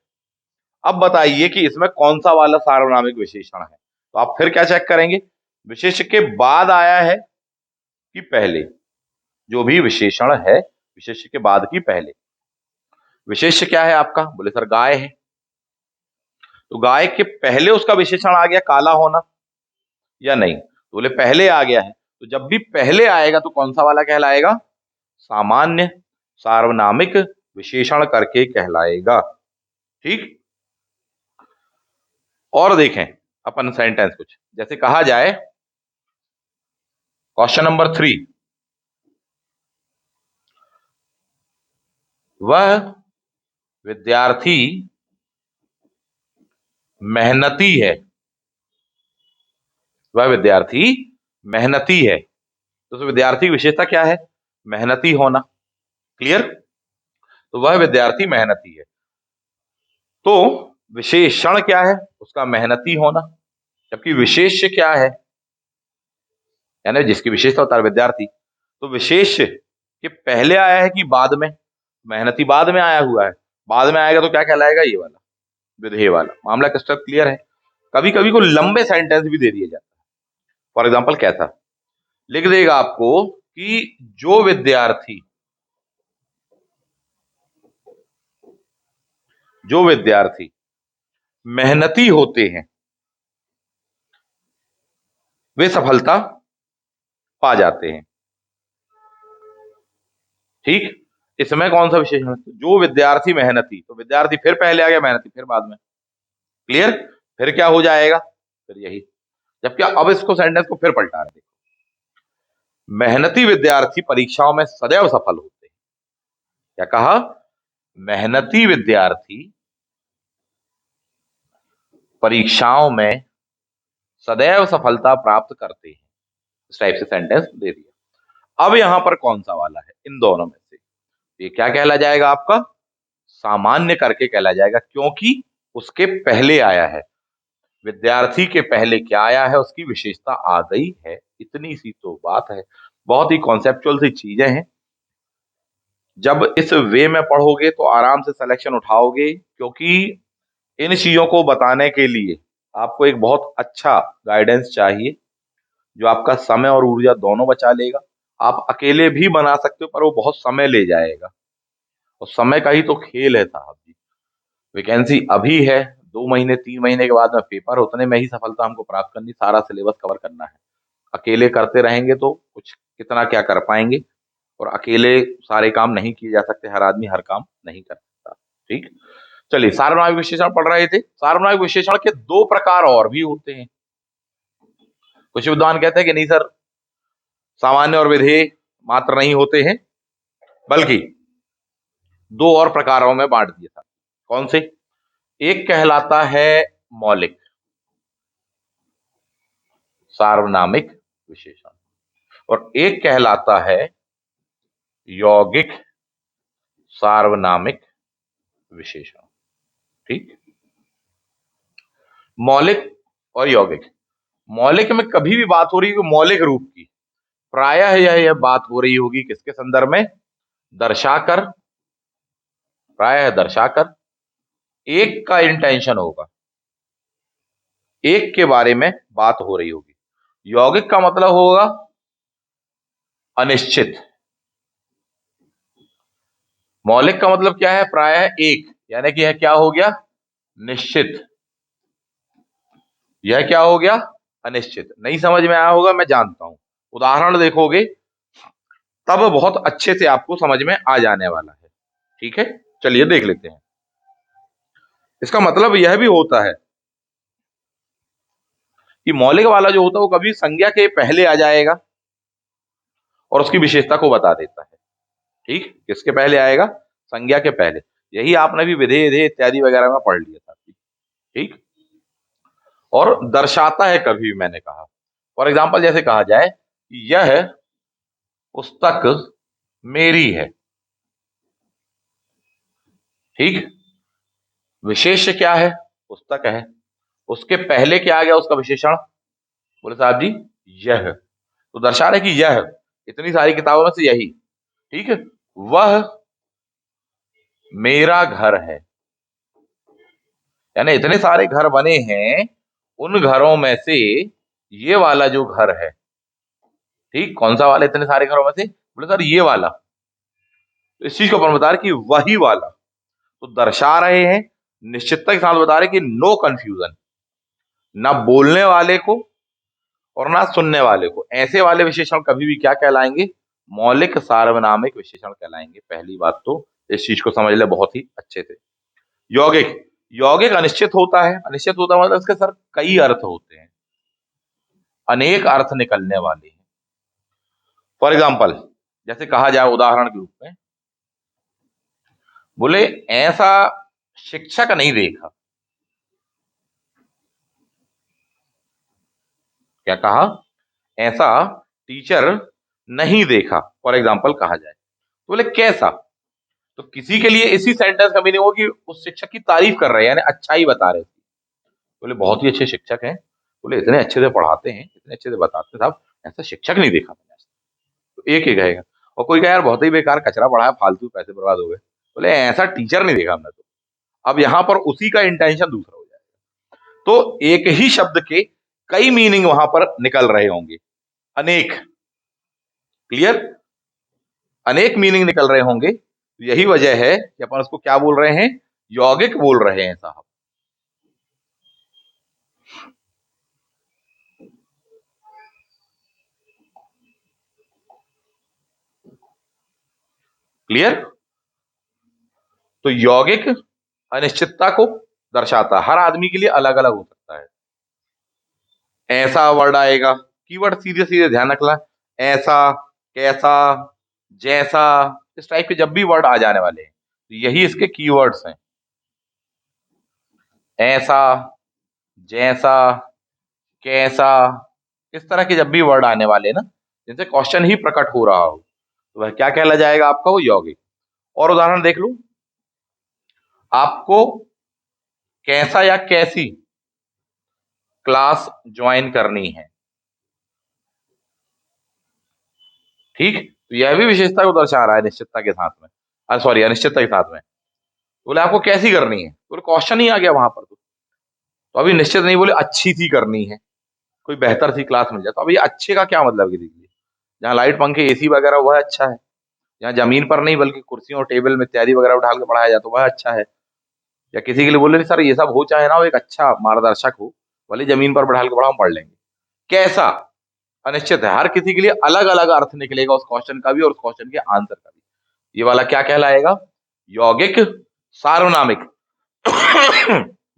अब बताइए कि इसमें कौन सा वाला सार्वनामिक विशेषण है? तो आप फिर क्या चेक करेंगे, विशेष्य के बाद आया है कि पहले? जो भी विशेषण है विशेष्य के बाद की पहले। विशेष्य क्या है आपका? बोले सर गाय है, तो गाय के पहले उसका विशेषण आ गया काला होना या नहीं? तो बोले पहले आ गया है, तो जब भी पहले आएगा तो कौन सा वाला कहलाएगा? सामान्य सार्वनामिक विशेषण करके कहलाएगा। ठीक? और देखें अपन सेंटेंस कुछ जैसे कहा जाए, क्वेश्चन नंबर 3, वह विद्यार्थी मेहनती है। वह विद्यार्थी मेहनती है, तो उस विद्यार्थी की विशेषता क्या है? मेहनती होना। क्लियर? तो वह विद्यार्थी मेहनती है, तो विशेषण क्या है? उसका मेहनती होना। जबकि विशेष्य क्या है? यानी जिसकी विशेषता होता है विद्यार्थी। तो विशेष्य के पहले आया है कि बाद में? मेहनती बाद में आया हुआ है, बाद में आएगा तो क्या कहलाएगा? ये वाला विधेय वाला। मामला क्रिस्टल क्लियर है? कभी कभी को लंबे सेंटेंस भी दे दिए जाते हैं। फॉर एग्जाम्पल कैसा लिख देगा आपको कि जो विद्यार्थी मेहनती होते हैं वे सफलता पा जाते हैं। ठीक? इसमें कौन सा विशेषण? जो विद्यार्थी मेहनती, तो विद्यार्थी फिर पहले आ गया, मेहनती फिर बाद में। क्लियर? फिर क्या हो जाएगा? फिर यही। जबकि अब इसको सेंटेंस को फिर पलटा रहे, मेहनती विद्यार्थी परीक्षाओं में सदैव सफल होते हैं। क्या कहा? मेहनती विद्यार्थी परीक्षाओं में सदैव सफलता प्राप्त करते हैं। इस टाइप से सेंटेंस दे दिया। अब यहां पर कौन सा वाला है इन दोनों में से? ये क्या कहला जाएगा आपका? सामान्य करके कहला जाएगा, क्योंकि उसके पहले आया है। विद्यार्थी के पहले क्या आया है? उसकी विशेषता आ गई है। इतनी सी तो बात है। बहुत ही कॉन्सेप्चुअल सी चीजें हैं, जब इस वे में पढ़ोगे तो आराम से सिलेक्शन उठाओगे, क्योंकि इन चीजों को बताने के लिए आपको एक बहुत अच्छा गाइडेंस चाहिए जो आपका समय और ऊर्जा दोनों बचा लेगा। आप अकेले भी बना सकते हो, पर वो बहुत समय ले जाएगा, और समय का ही तो खेल है साहब जी। वैकेंसी अभी है, 2 महीने 3 महीने के बाद में पेपर, उतने में ही सफलता हमको प्राप्त करनी, सारा सिलेबस कवर करना है। अकेले करते रहेंगे तो कुछ कितना क्या कर पाएंगे, और अकेले सारे काम नहीं किए जा सकते, हर आदमी हर काम नहीं कर सकता। ठीक, चलिए सार्वनामिक विशेषण पढ़ रहे थे। सार्वनामिक विशेषण के दो प्रकार और भी होते हैं। कुछ विद्वान कहते हैं कि नहीं सर, सामान्य और विधेय मात्र नहीं होते हैं, बल्कि दो और प्रकारों में बांट दिया था। कौन से? एक कहलाता है मौलिक सार्वनामिक विशेषण, और एक कहलाता है यौगिक सार्वनामिक विशेषण। ठीक, मौलिक और यौगिक। मौलिक में कभी भी बात हो रही है मौलिक रूप की, प्रायः यह बात हो रही होगी किसके संदर्भ में? दर्शाकर, प्रायः दर्शाकर एक का इंटेंशन होगा, एक के बारे में बात हो रही होगी। यौगिक का मतलब होगा अनिश्चित। मौलिक का मतलब क्या है? प्रायः एक, यानी कि यह क्या हो गया? निश्चित। यह क्या हो गया? अनिश्चित। नहीं समझ में आया होगा, मैं जानता हूं, उदाहरण देखोगे तब बहुत अच्छे से आपको समझ में आ जाने वाला है। ठीक है, चलिए देख लेते हैं। इसका मतलब यह भी होता है कि मौलिक वाला जो होता है वो कभी संज्ञा के पहले आ जाएगा और उसकी विशेषता को बता देता है। ठीक, किसके पहले आएगा? संज्ञा के पहले। यही आपने भी विधेय विधेय इत्यादि वगैरह में पढ़ लिया था। ठीक, और दर्शाता है कभी भी, मैंने कहा फॉर एग्जाम्पल जैसे कहा जाए यह पुस्तक मेरी है। ठीक, विशेष्य क्या है? पुस्तक है। उसके पहले क्या आ गया उसका विशेषण? बोले साहब जी यह, तो दर्शा रहे कि यह इतनी सारी किताबों में से यही। ठीक है, वह मेरा घर है, यानी इतने सारे घर बने हैं, उन घरों में से ये वाला जो घर है, ठीक, कौन सा वाला इतने सारे घरों में से? बोले सर ये वाला। तो इस चीज को अपन बता रहे कि वही वाला, तो दर्शा रहे हैं, निश्चितता के साथ बता रहे कि नो कंफ्यूजन, ना बोलने वाले को और ना सुनने वाले को। ऐसे वाले विशेषण कभी भी क्या कहलाएंगे? मौलिक सार्वनामिक विशेषण कहलाएंगे। पहली बात तो इस चीज को समझ ले बहुत ही अच्छे से। यौगिक, यौगिक अनिश्चित होता है। अनिश्चित होता है मतलब इसके सर कई अर्थ होते हैं, अनेक अर्थ निकलने वाले हैं। फॉर एग्जाम्पल जैसे कहा जाए उदाहरण के रूप में, बोले ऐसा शिक्षक नहीं देखा। क्या कहा? ऐसा टीचर नहीं देखा, फॉर एग्जाम्पल कहा जाए, तो बोले कैसा? तो किसी के लिए इसी सेंटेंस का मीनिंग हो कि उस शिक्षक की तारीफ कर रहे हैं, यानी अच्छा ही बता रहे थे। बोले बहुत ही अच्छे शिक्षक हैं, बोले इतने अच्छे से पढ़ाते हैं, इतने अच्छे से बताते हैं, साहब ऐसा शिक्षक नहीं देखा मैंने। तो एक ही कहेगा, और कोई कहे यार बहुत ही बेकार कचरा पढ़ाया, फालतू पैसे बर्बाद हो गए, बोले ऐसा टीचर नहीं देखा हमने। तो अब यहां पर उसी का इंटेंशन दूसरा हो जाएगा। तो एक ही शब्द के कई मीनिंग वहां पर निकल रहे होंगे, अनेक। क्लियर? अनेक मीनिंग निकल रहे होंगे। यही वजह है कि अपन उसको क्या बोल रहे हैं? यौगिक बोल रहे हैं साहब। क्लियर? तो यौगिक अनिश्चितता को दर्शाता है, हर आदमी के लिए अलग अलग हो सकता है। ऐसा वर्ड आएगा, कीवर्ड सीधे सीधे ध्यान रखना, ऐसा, कैसा, जैसा, इस टाइप के जब भी वर्ड आ जाने वाले हैं तो यही इसके कीवर्ड्स हैं। ऐसा, जैसा, कैसा, इस तरह के जब भी वर्ड आने वाले ना, जिनसे क्वेश्चन ही प्रकट हो रहा हो, तो वह क्या कहला जाएगा आपका? वो यौगिक। और उदाहरण देख लो, आपको कैसा या कैसी क्लास ज्वाइन करनी है। ठीक, तो यह भी विशेषता को दर्शा रहा है निश्चितता के साथ में, सॉरी अनिश्चितता के साथ में। बोले आपको कैसी करनी है, बोले क्वेश्चन ही आ गया वहां पर। तो अभी निश्चित नहीं, बोले अच्छी सी करनी है, कोई बेहतर सी क्लास मिल जाए। तो अभी अच्छे का क्या मतलब है देखिए, जहाँ लाइट पंखे एसी वगैरह वह अच्छा है, जहाँ जमीन पर नहीं बल्कि कुर्सियों और टेबल में इत्यादि वगैरह उठा के पढ़ाया जाए तो वह अच्छा है। या किसी के लिए बोले सर ये सब हो चाहे ना हो, एक अच्छा मार्गदर्शक हो, भले जमीन पर बैठा के पढ़ा, हम पढ़ लेंगे। कैसा अनिश्चित है, हर किसी के लिए अलग अलग अर्थ निकलेगा उस क्वेश्चन का भी और उस क्वेश्चन के आंसर का भी। ये वाला क्या कहलाएगा? यौगिक सार्वनामिक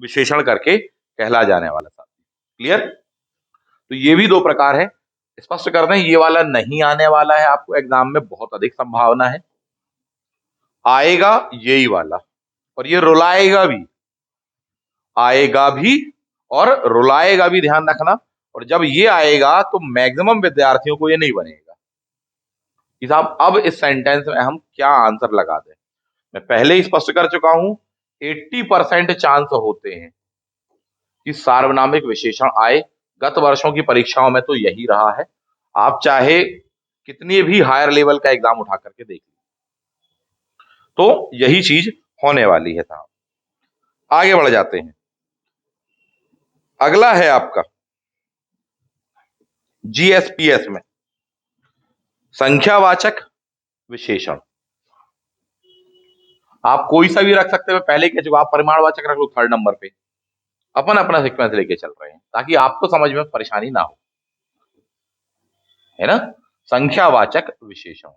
विशेषण करके कहला जाने वाला था। क्लियर? तो ये भी दो प्रकार है। स्पष्ट कर दें, ये वाला नहीं आने वाला है आपको एग्जाम में, बहुत अधिक संभावना है। आएगा यही वाला, और ये रुलाएगा भी, आएगा भी और रुलाएगा भी, ध्यान रखना। और जब ये आएगा तो मैक्सिमम विद्यार्थियों को ये नहीं बनेगा कि साहब अब इस सेंटेंस में हम क्या आंसर लगा दें। मैं पहले ही स्पष्ट कर चुका हूं, 80% चांस होते हैं कि सार्वनामिक विशेषण आए। गत वर्षों की परीक्षाओं में तो यही रहा है। आप चाहे कितनी भी हायर लेवल का एग्जाम उठा करके देख लीजिए, तो यही चीज होने वाली है साहब। आगे बढ़ जाते हैं। अगला है आपका जीएसपीएस में संख्यावाचक विशेषण। आप कोई सा भी रख सकते हो, पहले कह चुका, आप परिमाणवाचक रख लो थर्ड नंबर पे। अपन अपना सीक्वेंस लेके चल रहे हैं ताकि आपको समझ में परेशानी ना हो, है ना। संख्यावाचक विशेषण,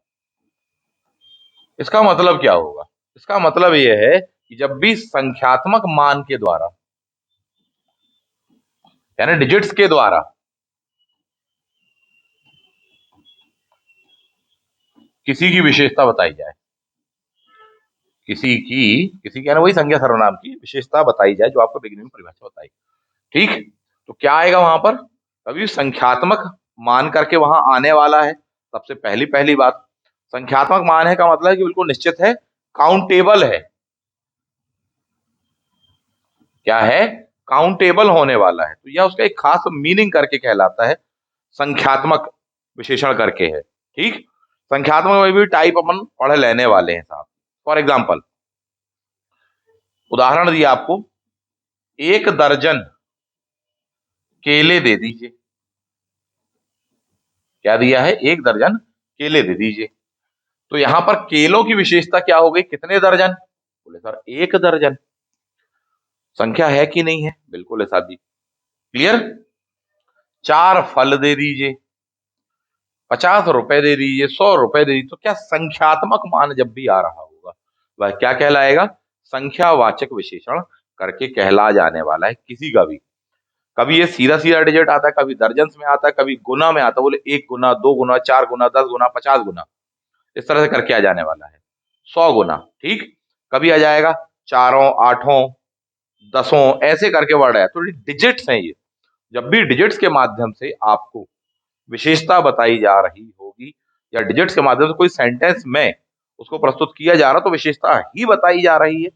इसका मतलब क्या होगा? इसका मतलब यह है कि जब भी संख्यात्मक मान के द्वारा, यानी डिजिट्स के द्वारा, किसी की विशेषता बताई जाए, किसी की यानी वही संज्ञा सर्वनाम की विशेषता बताई जाए जो आपको बिगिनिंग में परिभाषा बताई, ठीक। तो क्या आएगा वहां पर? कभी संख्यात्मक मान करके वहां आने वाला है। सबसे पहली पहली बात, संख्यात्मक मान है का मतलब है कि बिल्कुल निश्चित है, काउंटेबल है। क्या है? काउंटेबल होने वाला है। तो यह उसका एक खास मीनिंग करके कहलाता है, संख्यात्मक विशेषण करके है, ठीक। संख्यात्मक में भी टाइप अपन पढ़ लेने वाले हैं साहब। फॉर एग्जाम्पल, उदाहरण दिया आपको, 1 दर्जन केले दे दीजिए। क्या दिया है? 1 दर्जन केले दे दीजिए। तो यहां पर केलों की विशेषता क्या हो गई? कितने दर्जन? बोले सर 1 दर्जन। संख्या है कि नहीं है? बिल्कुल है साहब जी। क्लियर? 4 फल दे दीजिए, 50 रुपए दे दीजिए, 100 रुपए दे दीजिए। तो क्या संख्यात्मक मान जब भी आ रहा होगा वह क्या कहलाएगा? संख्यावाचक विशेषण करके कहला जाने वाला है किसी का भी। कभी ये सीधा सीधा डिजिट आता है, कभी दर्जन में आता है, कभी गुना में आता है। बोले 1 गुना, 2 गुना, 4 गुना, 10 गुना, 50 गुना, इस तरह से करके आ जाने वाला है। 100 गुना, ठीक। कभी आ जाएगा चारों, आठों, दसों, ऐसे करके वर्ड है। तो डिजिट्स हैं ये। जब भी डिजिट्स के माध्यम से आपको विशेषता बताई जा रही होगी या डिजिट्स के माध्यम से कोई सेंटेंस में उसको प्रस्तुत किया जा रहा, तो विशेषता ही बताई जा रही है।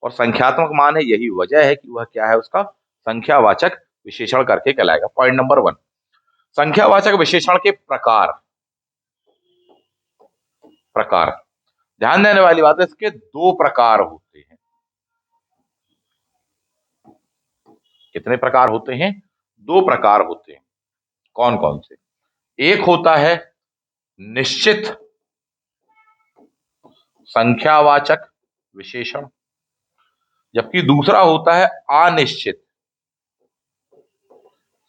और संख्यात्मक मान है, यही वजह है कि वह क्या है, उसका संख्यावाचक विशेषण करके कहलाएगा। पॉइंट नंबर 1, संख्यावाचक विशेषण के प्रकार। प्रकार, ध्यान देने वाली बात है, इसके 2 प्रकार होते हैं। कितने प्रकार होते हैं? 2 प्रकार होते हैं। कौन कौन से? एक होता है निश्चित संख्यावाचक विशेषण, जबकि दूसरा होता है अनिश्चित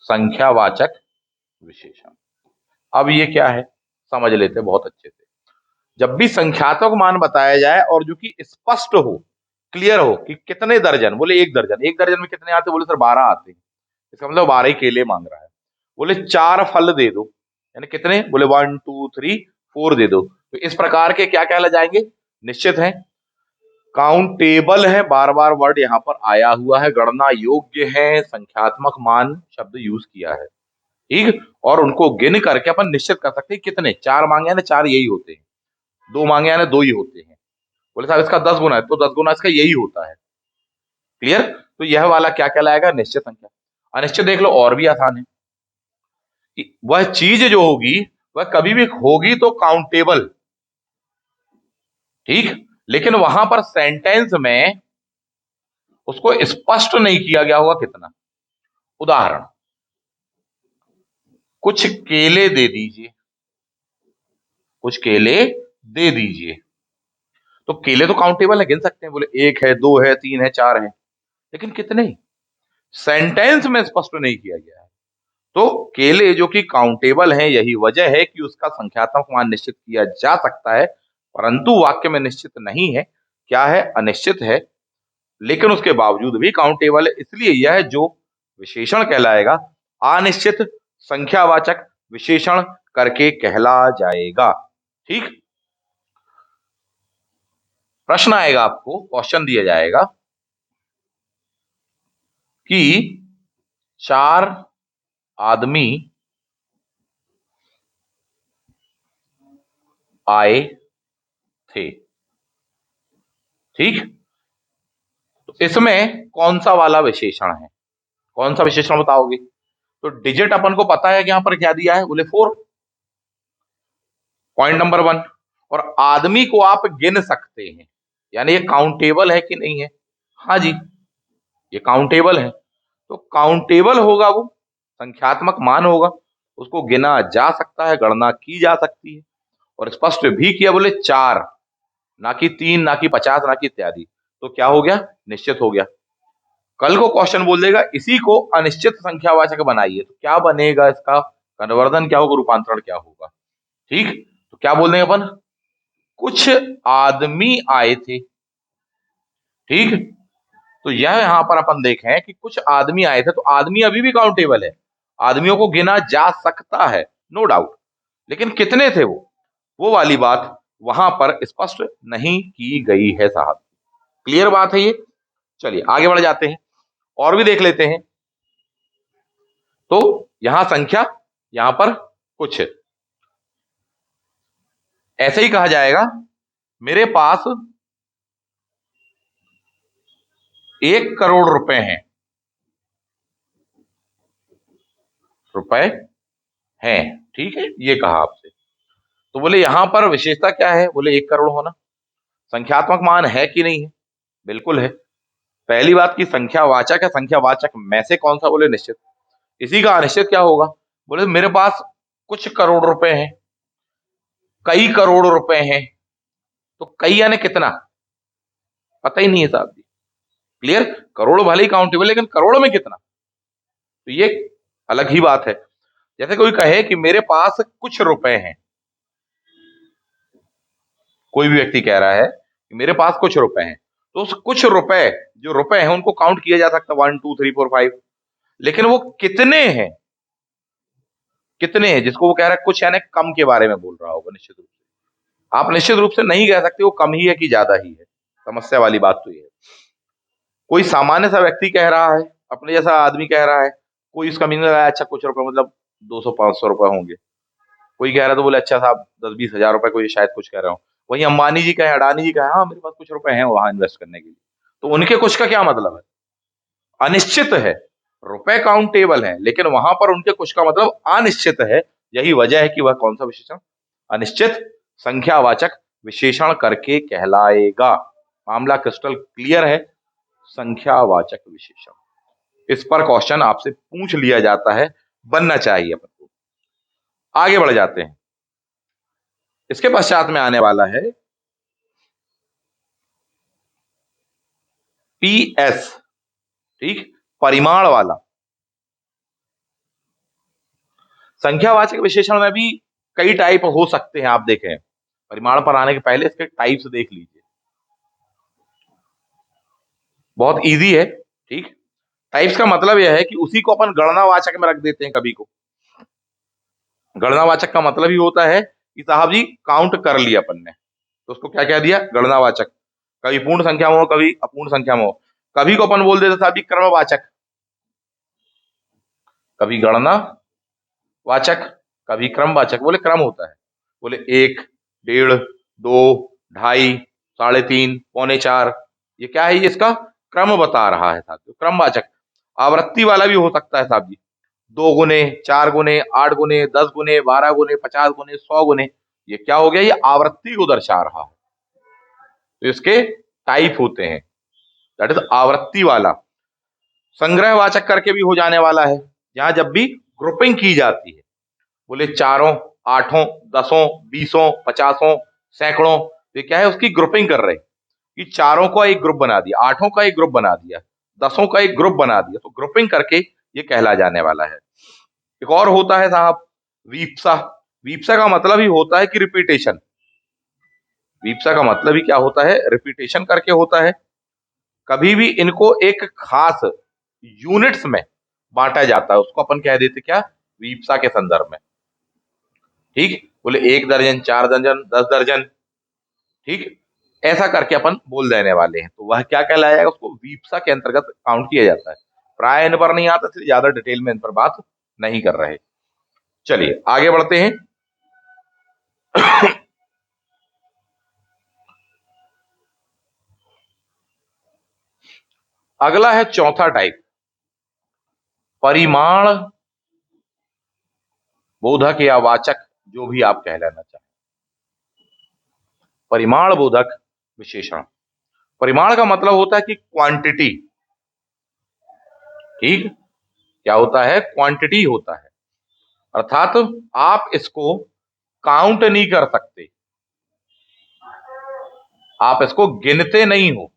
संख्यावाचक विशेषण। अब ये क्या है, समझ लेते हैं बहुत अच्छे से। जब भी संख्यात्मक मान बताया जाए और जो कि स्पष्ट हो, क्लियर हो कि कितने दर्जन, बोले 1 दर्जन, 1 दर्जन में कितने आते? बोले सर 12 आते हैं। इसका मतलब 12 ही केले मांग रहा है। बोले 4 फल दे दो, यानी कितने? बोले 1 2 3 4 दे दो। तो इस प्रकार के क्या कहला जाएंगे? निश्चित है, काउंटेबल है, बार बार वर्ड यहां पर आया हुआ है, गणना योग्य है, संख्यात्मक मान शब्द यूज किया है, ठीक। और उनको गिन करके अपन निश्चित कर सकते हैं कितने। 4 मांगे यानी 4 यही होते हैं, 2 मांगे यानी 2 ही होते हैं। बोले साहब इसका 10 गुना है, तो 10 गुना इसका यही होता है। क्लियर? तो यह वाला क्या कहलाएगा? निश्चित संख्या। अनिश्चित देख लो, और भी आसान है कि वह चीज जो होगी वह कभी भी होगी तो काउंटेबल, ठीक, लेकिन वहां पर सेंटेंस में उसको स्पष्ट नहीं किया गया होगा कितना। उदाहरण, कुछ केले दे दीजिए, कुछ केले दे दीजिए। तो केले तो काउंटेबल है, गिन सकते हैं, बोले 1 है, 2 है, 3 है, 4 है, लेकिन कितने, सेंटेंस में स्पष्ट नहीं किया गया है। तो केले जो कि काउंटेबल हैं, यही वजह है कि उसका संख्यात्मक मान निश्चित किया जा सकता है, परंतु वाक्य में निश्चित नहीं है। क्या है, अनिश्चित है, लेकिन उसके बावजूद भी काउंटेबल है, इसलिए यह जो विशेषण कहलाएगा अनिश्चित संख्यावाचक विशेषण करके कहला जाएगा। ठीक, प्रश्न आएगा, आपको क्वेश्चन दिया जाएगा कि 4 आदमी आए थे। ठीक, तो इसमें कौन सा वाला विशेषण है, कौन सा विशेषण बताओगे? तो डिजिट अपन को पता है कि यहां पर क्या दिया है, बोले 4, पॉइंट नंबर 1। और आदमी को आप गिन सकते हैं, यानी ये काउंटेबल है कि नहीं है? हाँ जी, ये काउंटेबल है। तो काउंटेबल होगा, वो संख्यात्मक मान होगा, उसको गिना जा सकता है, गणना की जा सकती है, और स्पष्ट भी किया, बोले 4, ना कि 3, ना कि 50, ना कि इत्यादि। तो क्या हो गया, निश्चित हो गया। कल को क्वेश्चन बोल देगा इसी को अनिश्चित संख्यावाचक बनाइए, तो क्या बनेगा, इसका कन्वर्जन क्या होगा, रूपांतरण क्या होगा? ठीक, तो क्या बोल देंगे अपन, कुछ आदमी आए थे। ठीक, तो यह यहां पर अपन देखें कि कुछ आदमी आए थे, तो आदमी अभी भी काउंटेबल है, आदमियों को गिना जा सकता है, नो डाउट, लेकिन कितने थे वो वाली बात वहां पर स्पष्ट नहीं की गई है साहब। क्लियर बात है ये? चलिए आगे बढ़ जाते हैं और भी देख लेते हैं। तो यहां संख्या, यहां पर कुछ, ऐसे ही कहा जाएगा, मेरे पास 1 करोड़ रुपए हैं, रुपए हैं। ठीक है, ये कहा आपसे। तो बोले यहां पर विशेषता क्या है, बोले 1 करोड़ होना। संख्यात्मक मान है कि नहीं है? बिल्कुल है। पहली बात की संख्यावाचक है, संख्यावाचक में से कौन सा, बोले निश्चित। इसी का अनिश्चित क्या होगा, बोले मेरे पास कुछ करोड़ रुपए हैं, कई करोड़ रुपए हैं। तो कई यानी कितना, पता ही नहीं है साहब जी। क्लियर, करोड़ भले ही काउंटेबल, लेकिन करोड़ में कितना, तो ये अलग ही बात है। जैसे कोई कहे कि मेरे पास कुछ रुपए हैं, कोई भी व्यक्ति कह रहा है कि मेरे पास कुछ रुपए हैं, तो उस कुछ रुपए, जो रुपए हैं उनको काउंट किया जा सकता है, 1 2 3 4 5, लेकिन वो कितने हैं, कितने हैं, जिसको वो कह रहा है कुछ, यानी कम के बारे में बोल रहा होगा निश्चित रूप से। आप निश्चित रूप से नहीं कह सकते वो कम ही है कि ज्यादा ही है, समस्या वाली बात तो ये है। कोई सामान्य सा व्यक्ति कह रहा है, अपने जैसा आदमी कह रहा है, कोई इसका मीनिंग लगाया, अच्छा कुछ रुपए मतलब 200 500 रुपए होंगे। कोई कह रहा है तो बोले अच्छा साहब 10 20 हजार रुपए, कोई शायद कुछ कह रहा हूँ। वहीं अंबानी जी कहे, अडानी जी कहे, हाँ मेरे पास कुछ रुपए हैं वहां इन्वेस्ट करने के लिए, तो उनके कुछ का क्या मतलब है, अनिश्चित है। रुपए काउंटेबल है, लेकिन वहां पर उनके कुछ का मतलब अनिश्चित है। यही वजह है कि वह कौन सा विशेषण, अनिश्चित संख्यावाचक विशेषण करके कहलाएगा। मामला क्रिस्टल क्लियर है, संख्यावाचक विशेषण। इस पर क्वेश्चन आपसे पूछ लिया जाता है, बनना चाहिए अपन को। आगे बढ़ जाते हैं, इसके पश्चात में आने वाला है पीएस। ठीक, परिमाण वाला। संख्यावाचक विशेषण में भी कई टाइप हो सकते हैं, आप देखें, परिमाण पर आने के पहले इसके टाइप्स देख लीजिए, बहुत इजी है। ठीक, टाइप्स का मतलब यह है कि उसी को अपन गणनावाचक में रख देते हैं कभी को। गणनावाचक का मतलब ही होता है कि साहब जी काउंट कर लिया अपन ने, तो उसको क्या कह दिया, गणनावाचक। कभी पूर्ण संख्या में हो, कभी अपूर्ण संख्या में हो। कभी को अपन बोल देते साहब जी क्रमवाचक, कभी गणनावाचक, कभी क्रमवाचक। बोले क्रम होता है, बोले 1 1.5 2 2.5 3.5 पौने 4, ये क्या है, ये इसका क्रम बता रहा है साहब, क्रमवाचक। आवृत्ति वाला भी हो सकता है साहब जी, 2 गुने 4 गुने 8 गुने 10 गुने 12 गुने 50 गुने 100 गुने, ये क्या हो गया, ये आवृत्ति को दर्शा रहा है। तो इसके टाइप होते हैं, दैट इज आवृत्ति वाला। संग्रहवाचक करके भी हो जाने वाला है, जहां जब भी ग्रुपिंग की जाती है, बोले चारों आठों, दसों, बीसों, पचासों, सैकड़ों, ये क्या है उसकी ग्रुपिंग कर रहे हैं कि चारों का एक ग्रुप बना दिया, आठों का एक ग्रुप बना दिया, दसों का एक ग्रुप बना दिया, तो ग्रुपिंग करके ये कहला जाने वाला है। एक और होता है साहब वीप्सा। वीप्सा का मतलब ही होता है कि रिपीटेशन। वीप्सा का मतलब ही क्या होता है, रिपीटेशन करके होता है। कभी भी इनको एक खास यूनिट्स में बांटा जाता है, उसको अपन कह देते क्या, वीप्सा के संदर्भ में। ठीक, बोले 1 दर्जन, 4 दर्जन, 10 दर्जन, ठीक, ऐसा करके अपन बोल देने वाले हैं, तो वह क्या कहलाएगा, उसको वीप्सा के अंतर्गत काउंट किया जाता है। प्राय इन पर नहीं आता, इसलिए ज्यादा डिटेल में इन पर बात नहीं कर रहे। चलिए आगे बढ़ते हैं। अगला है चौथा टाइप, परिमाण बोधक या वाचक, जो भी आप कह लेना चाहें। परिमाण बोधक विशेषण। परिमाण का मतलब होता है कि क्वांटिटी। ठीक, क्या होता है, क्वांटिटी होता है, अर्थात आप इसको काउंट नहीं कर सकते, आप इसको गिनते नहीं हो,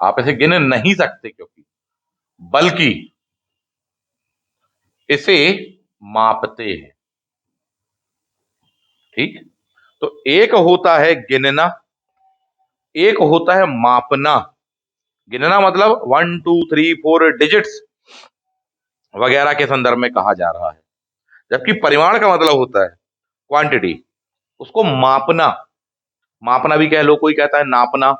आप इसे गिन नहीं सकते, क्योंकि बल्कि इसे मापते हैं। ठीक, तो एक होता है गिनना, एक होता है मापना। गिनना मतलब 1 2 3 4 डिजिट्स वगैरह के संदर्भ में कहा जा रहा है, जबकि परिमाण का मतलब होता है क्वांटिटी, उसको मापना। मापना भी कह लो, कोई कहता है नापना,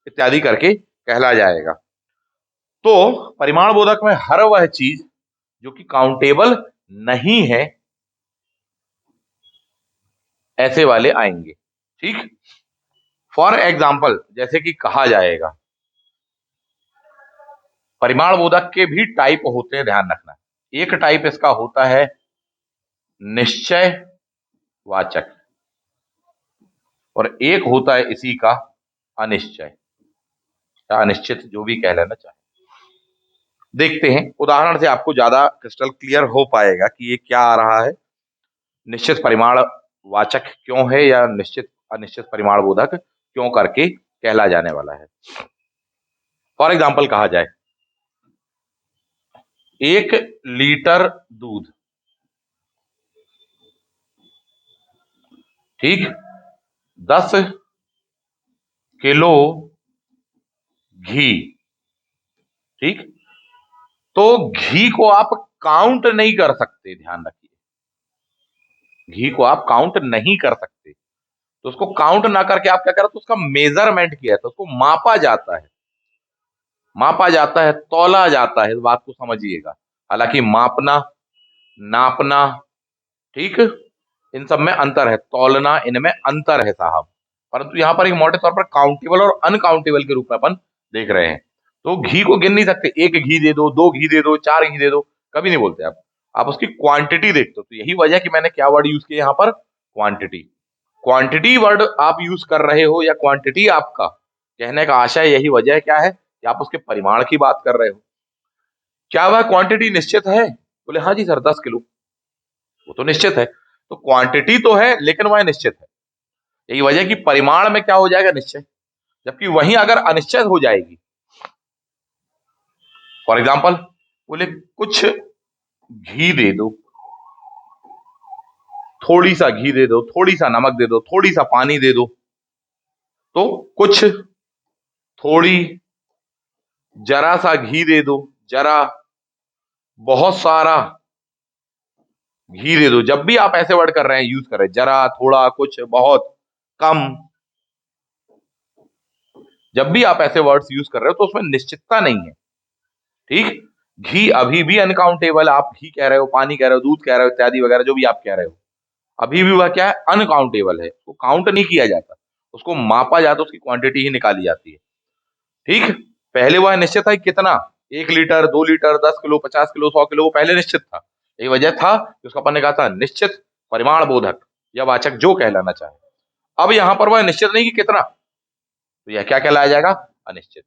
इत्यादि करके कहला जाएगा। तो परिमाण बोधक में हर वह चीज जो कि काउंटेबल नहीं है, ऐसे वाले आएंगे। ठीक, फॉर एग्जाम्पल जैसे कि कहा जाएगा, परिमाण बोधक के भी टाइप होते हैं, ध्यान रखना। एक टाइप इसका होता है निश्चय वाचक, और एक होता है इसी का अनिश्चय या अनिश्चित, जो भी कह लेना चाहे। देखते हैं उदाहरण से, आपको ज्यादा क्रिस्टल क्लियर हो पाएगा कि ये क्या आ रहा है, निश्चित परिमाण वाचक क्यों है, या निश्चित अनिश्चित परिमाण बोधक क्यों करके कहला जाने वाला है। फॉर एग्जाम्पल कहा जाए, 1 लीटर दूध, ठीक, 10 किलो घी। ठीक, तो घी को आप काउंट नहीं कर सकते, ध्यान रखिए, घी को आप काउंट नहीं कर सकते। तो उसको काउंट ना करके आप क्या करें, तो उसका मेजरमेंट किया है, तो उसको मापा जाता है, मापा जाता है, तौला जाता है, इस बात को समझिएगा। हालांकि मापना, नापना, ठीक, इन सब में अंतर है, तौलना, इनमें अंतर है साहब, परंतु यहां पर एक मोटे तौर पर काउंटेबल और अनकाउंटेबल के रूप में अपन देख रहे हैं। तो घी को गिन नहीं सकते, 1 घी दे दो, 2 घी दे दो, 4 घी दे दो, कभी नहीं बोलते आप उसकी क्वांटिटी देखते हो। तो यही वजह कि मैंने क्या वर्ड यूज किया यहां पर, क्वांटिटी। क्वांटिटी वर्ड आप यूज कर रहे हो, या क्वांटिटी आपका कहने का आशय, यही वजह क्या है कि आप उसके परिमाण की बात कर रहे हो। क्या वह क्वांटिटी निश्चित है, बोले हाँ जी सर 10 किलो, वो तो निश्चित है। तो क्वांटिटी तो है लेकिन वह निश्चित है, यही वजह कि परिमाण में क्या हो जाएगा, निश्चय, जबकि वहीं अगर अनिश्चित हो जाएगी। फॉर एग्जाम्पल बोले कुछ घी दे दो, थोड़ी सा घी दे दो, थोड़ी सा नमक दे दो, थोड़ी सा पानी दे दो, तो कुछ, थोड़ी, जरा सा घी दे दो, जरा, बहुत सारा घी दे दो। जब भी आप ऐसे वर्ड कर रहे हैं, यूज कर रहे हैं, जरा, थोड़ा, कुछ, बहुत, कम, जब भी आप ऐसे वर्ड्स यूज कर रहे हो तो उसमें निश्चितता नहीं है। ठीक, घी अभी भी अनकाउंटेबल, आप घी कह रहे हो, पानी कह रहे हो, दूध कह रहे हो, इत्यादि वगैरह जो भी आप कह रहे हो, अभी भी वह क्या है, अनकाउंटेबल है, उसको काउंट नहीं किया जाता, उसको मापा जाता, उसकी क्वांटिटी ही निकाली जाती है। ठीक, पहले वह निश्चित था कितना, 1 litre, 2 litre, 10 kilo, 50 kilo, 100 kilo, वो पहले निश्चित था। यही वजह था कि उसका अपन ने कहा था निश्चित परिमाण बोधक या वाचक, जो कहलाना चाहे। अब यहां पर वह निश्चित नहीं कि कितना, तो यह क्या कहलाया जाएगा, अनिश्चित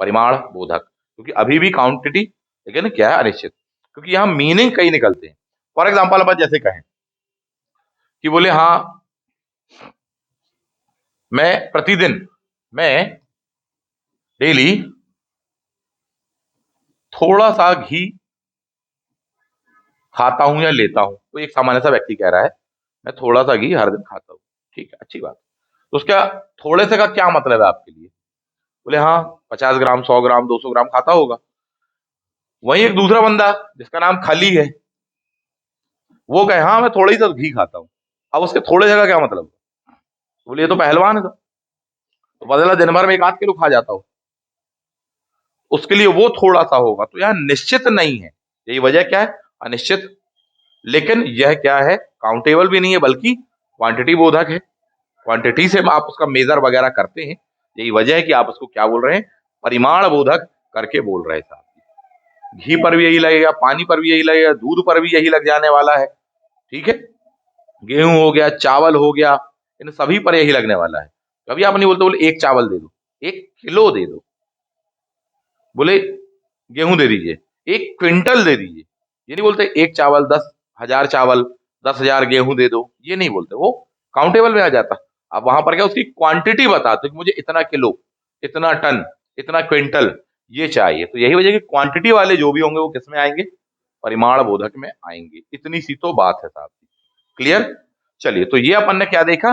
परिमाण बोधक, क्योंकि अभी भी क्वांटिटी, लेकिन क्या है, अनिश्चित, क्योंकि यहां मीनिंग कई निकलते हैं। फॉर एग्जाम्पल अपन जैसे कहें कि बोले हाँ मैं डेली थोड़ा सा घी खाता हूं या लेता हूं। तो एक सामान्य सा व्यक्ति कह रहा है मैं थोड़ा सा घी हर दिन खाता हूं। ठीक है, अच्छी बात। तो उसका थोड़े से का क्या मतलब है आपके लिए? बोले हाँ 50 ग्राम, 100 ग्राम, 200 ग्राम खाता होगा। वहीं एक दूसरा बंदा जिसका नाम खली है, वो कहे हाँ मैं थोड़ा ही सा घी खाता हूं। अब उसके थोड़े जगह क्या मतलब? बोले ये तो पहलवान है, तो बदला दिन भर में 1 आध किलो खा जाता हो, उसके लिए वो थोड़ा सा होगा। तो यहाँ निश्चित नहीं है, यही वजह क्या है, अनिश्चित। लेकिन यह क्या है, काउंटेबल भी नहीं है बल्कि क्वांटिटी बोधक है। क्वांटिटी से आप उसका मेजर वगैरह करते हैं, यही वजह है कि आप उसको क्या बोल रहे हैं, परिमाण बोधक करके बोल रहे हैं साहब। घी पर भी यही लगेगा, पानी पर भी यही लगेगा, दूध पर भी यही लग जाने वाला है। ठीक है, गेहूं हो गया, चावल हो गया, इन सभी पर यही लगने वाला है। कभी आप नहीं बोलते बोले 1 चावल दे दो, 1 किलो दे दो। बोले गेहूं दे दीजिए, 1 क्विंटल दे दीजिए। ये नहीं बोलते 1 चावल 10,000 चावल, 10,000 गेहूं दे दो, ये नहीं बोलते। वो काउंटेबल में आ जाता। अब वहां पर क्या उसकी क्वांटिटी बताते कि मुझे इतना किलो, इतना टन, इतना क्विंटल ये चाहिए। तो यही वजह कि क्वांटिटी वाले जो भी होंगे वो किस में आएंगे, परिमाण बोधक में आएंगे। इतनी सी तो बात है साहब। क्लियर? चलिए, तो ये अपन ने क्या देखा,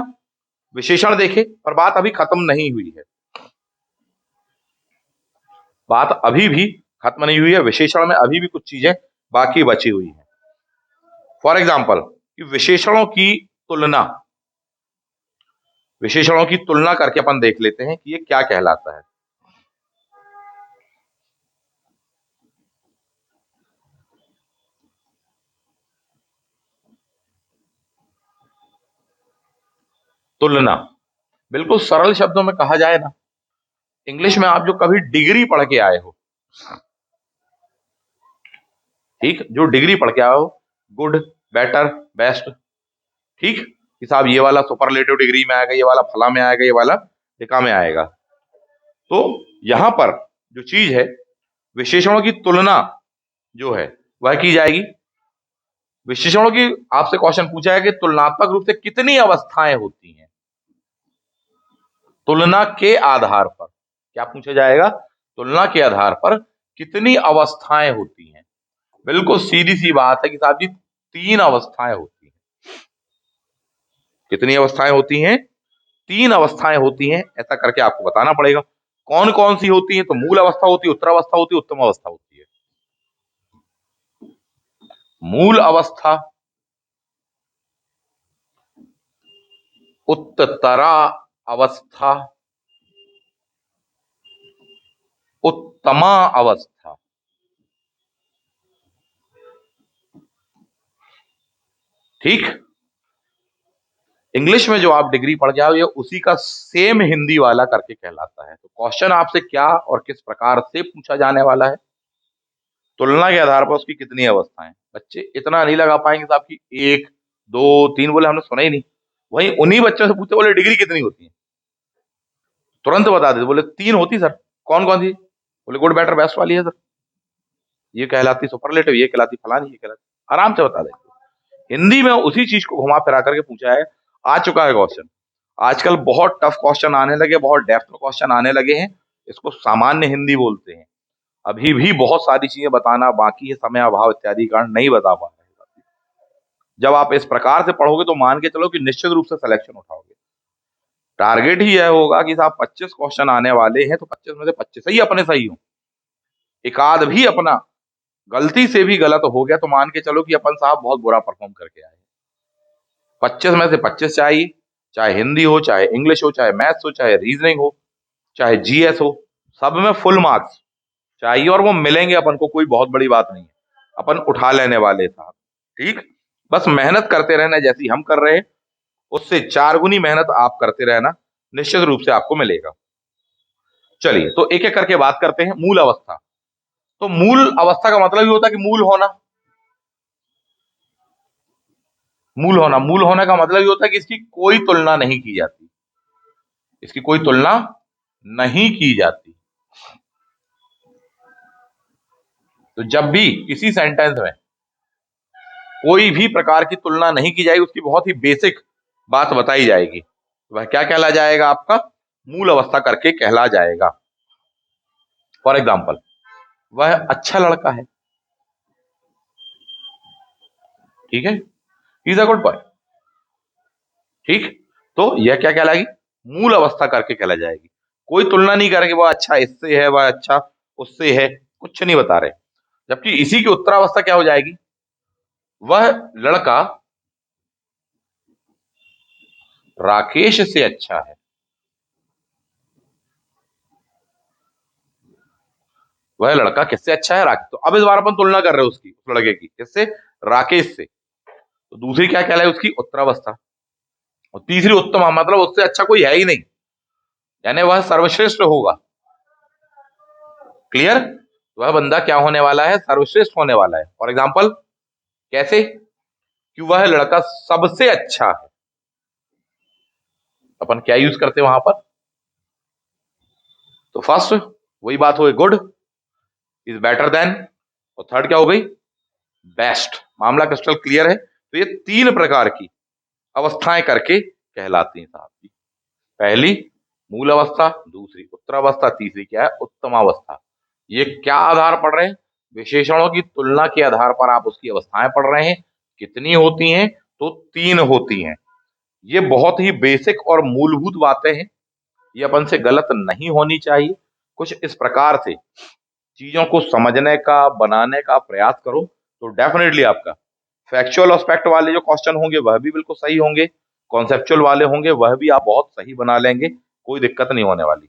विशेषण देखे। और बात अभी खत्म नहीं हुई है, बात अभी भी खत्म नहीं हुई है। विशेषण में अभी भी कुछ चीजें बाकी बची हुई हैं। फॉर एग्जाम्पल कि विशेषणों की तुलना करके अपन देख लेते हैं कि ये क्या कहलाता है। तुलना बिल्कुल सरल शब्दों में कहा जाए ना, इंग्लिश में आप जो कभी डिग्री पढ़ के आए हो, ठीक, जो डिग्री पढ़ के आए हो, गुड, बेटर, बेस्ट, ठीक, कि साहब ये वाला सुपरलेटिव डिग्री में आएगा, ये वाला फला में आएगा, ये वाला टिका में आएगा। तो यहां पर जो चीज है, विशेषणों की तुलना जो है वह की जाएगी। विशेषणों की आपसे क्वेश्चन पूछा है कि तुलनात्मक रूप से कितनी अवस्थाएं होती हैं, तुलना के आधार पर क्या पूछा जाएगा, तुलना के आधार पर कितनी अवस्थाएं होती हैं। बिल्कुल सीधी सी बात है कि साहब जी 3 अवस्थाएं होती हैं। कितनी अवस्थाएं होती हैं? 3 अवस्थाएं होती हैं। ऐसा करके आपको बताना पड़ेगा कौन कौन सी होती हैं। तो मूल अवस्था होती है, उत्तरावस्था होती है, उत्तम अवस्था होती है। मूल अवस्था, उत्तरा अवस्था, उत्तमा अवस्था। ठीक, इंग्लिश में जो आप डिग्री पढ़ जाओ ये उसी का सेम हिंदी वाला करके कहलाता है। तो क्वेश्चन आपसे क्या और किस प्रकार से पूछा जाने वाला है, तुलना के आधार पर उसकी कितनी अवस्थाएं। बच्चे इतना नहीं लगा पाएंगे साहब की 1, 2, 3 बोले हमने सुना ही नहीं। वहीं उन्हीं बच्चों से पूछते बोले डिग्री कितनी होती है, तुरंत बता देते बोले 3 होती सर। कौन कौन सी? बोले गुड, बेटर, बेस्ट वाली है सर, ये कहलाती सुपरलेटिव, ये कहलाती फलानी, ये कहलाती। आराम से बता देंगे। हिंदी में उसी चीज को घुमा फिरा करके पूछा है, आ चुका है क्वेश्चन। आजकल बहुत टफ क्वेश्चन आने लगे, बहुत डेप्थ में क्वेश्चन आने लगे हैं। इसको सामान्य हिंदी बोलते हैं। अभी भी बहुत सारी चीजें बताना बाकी है, समय अभाव इत्यादि कारण नहीं बता पा रहे हैं। जब आप इस प्रकार से पढ़ोगे तो मान के चलो कि निश्चित रूप से सिलेक्शन उठाओगे। टारगेट ही यह होगा कि साहब 25 क्वेश्चन आने वाले हैं तो 25 में से 25 ही अपने सही हो, एकाध भी अपना गलती से भी गलत हो गया तो मान के चलो कि अपन साहब बहुत बुरा परफॉर्म करके आए। 25 में से 25 चाहिए, चाहे हिंदी हो, चाहे इंग्लिश हो, चाहे मैथ्स हो, चाहे रीजनिंग हो, चाहे जीएस हो, सब में फुल मार्क्स चाहिए। और वो मिलेंगे अपन को, कोई बहुत बड़ी बात नहीं है, अपन उठा लेने वाले साहब। ठीक, बस मेहनत करते रहना जैसी हम कर रहे हैं, उससे 4 गुनी मेहनत आप करते रहना, निश्चित रूप से आपको मिलेगा। चलिए, तो एक एक करके बात करते हैं। मूल अवस्था, तो मूल अवस्था का मतलब ये होता है कि मूल होना। मूल होने का मतलब ये होता है कि इसकी कोई तुलना नहीं की जाती, इसकी कोई तुलना नहीं की जाती। तो जब भी किसी सेंटेंस में कोई भी प्रकार की तुलना नहीं की जाएगी, उसकी बहुत ही बेसिक बात बताई जाएगी। वह क्या कहला जाएगा? आपका मूल अवस्था करके कहला जाएगा। फॉर एग्जाम्पल, वह अच्छा लड़का है, ठीक है, इज अ गुड बॉय, ठीक। तो यह क्या कहलाएगी? मूल अवस्था करके कहला जाएगी। कोई तुलना नहीं करेंगे वह अच्छा इससे है, वह अच्छा उससे है, कुछ नहीं बता रहे। जबकि इसी की उत्तरावस्था क्या हो जाएगी? वह लड़का राकेश से अच्छा है। वह लड़का किससे अच्छा है? राकेश। तो अब इस बार अपन तुलना कर रहे हैं उसकी, उस लड़के की, किससे? राकेश से। तो दूसरी क्या कहलाई? उसकी उत्तरावस्था। और तीसरी उत्तम, मतलब उससे अच्छा कोई है ही नहीं, यानी वह सर्वश्रेष्ठ होगा। क्लियर? वह बंदा क्या होने वाला है? सर्वश्रेष्ठ होने वाला है। फॉर एग्जाम्पल, कैसे? कि वह लड़का सबसे अच्छा है। अपन क्या यूज करते हैं वहां पर? तो फर्स्ट वही बात हो गई, गुड इज बेटर देन, और थर्ड क्या हो गई? बेस्ट। मामला क्रिस्टल क्लियर है? तो ये तीन प्रकार की अवस्थाएं करके कहलाती हैं साहब जी। पहली मूल अवस्था, दूसरी उत्तरावस्था, तीसरी क्या है? उत्तमावस्था। ये क्या आधार पढ़ रहे हैं? विशेषणों की तुलना के आधार पर आप उसकी अवस्थाएं पढ़ रहे हैं। कितनी होती हैं? तो तीन होती हैं। ये बहुत ही बेसिक और मूलभूत बातें हैं, ये अपन से गलत नहीं होनी चाहिए। कुछ इस प्रकार से चीजों को समझने का, बनाने का प्रयास करो, तो डेफिनेटली आपका फैक्चुअल एस्पेक्ट वाले जो क्वेश्चन होंगे वह भी बिल्कुल सही होंगे, कॉन्सेप्चुअल वाले होंगे वह भी आप बहुत सही बना लेंगे, कोई दिक्कत नहीं होने वाली।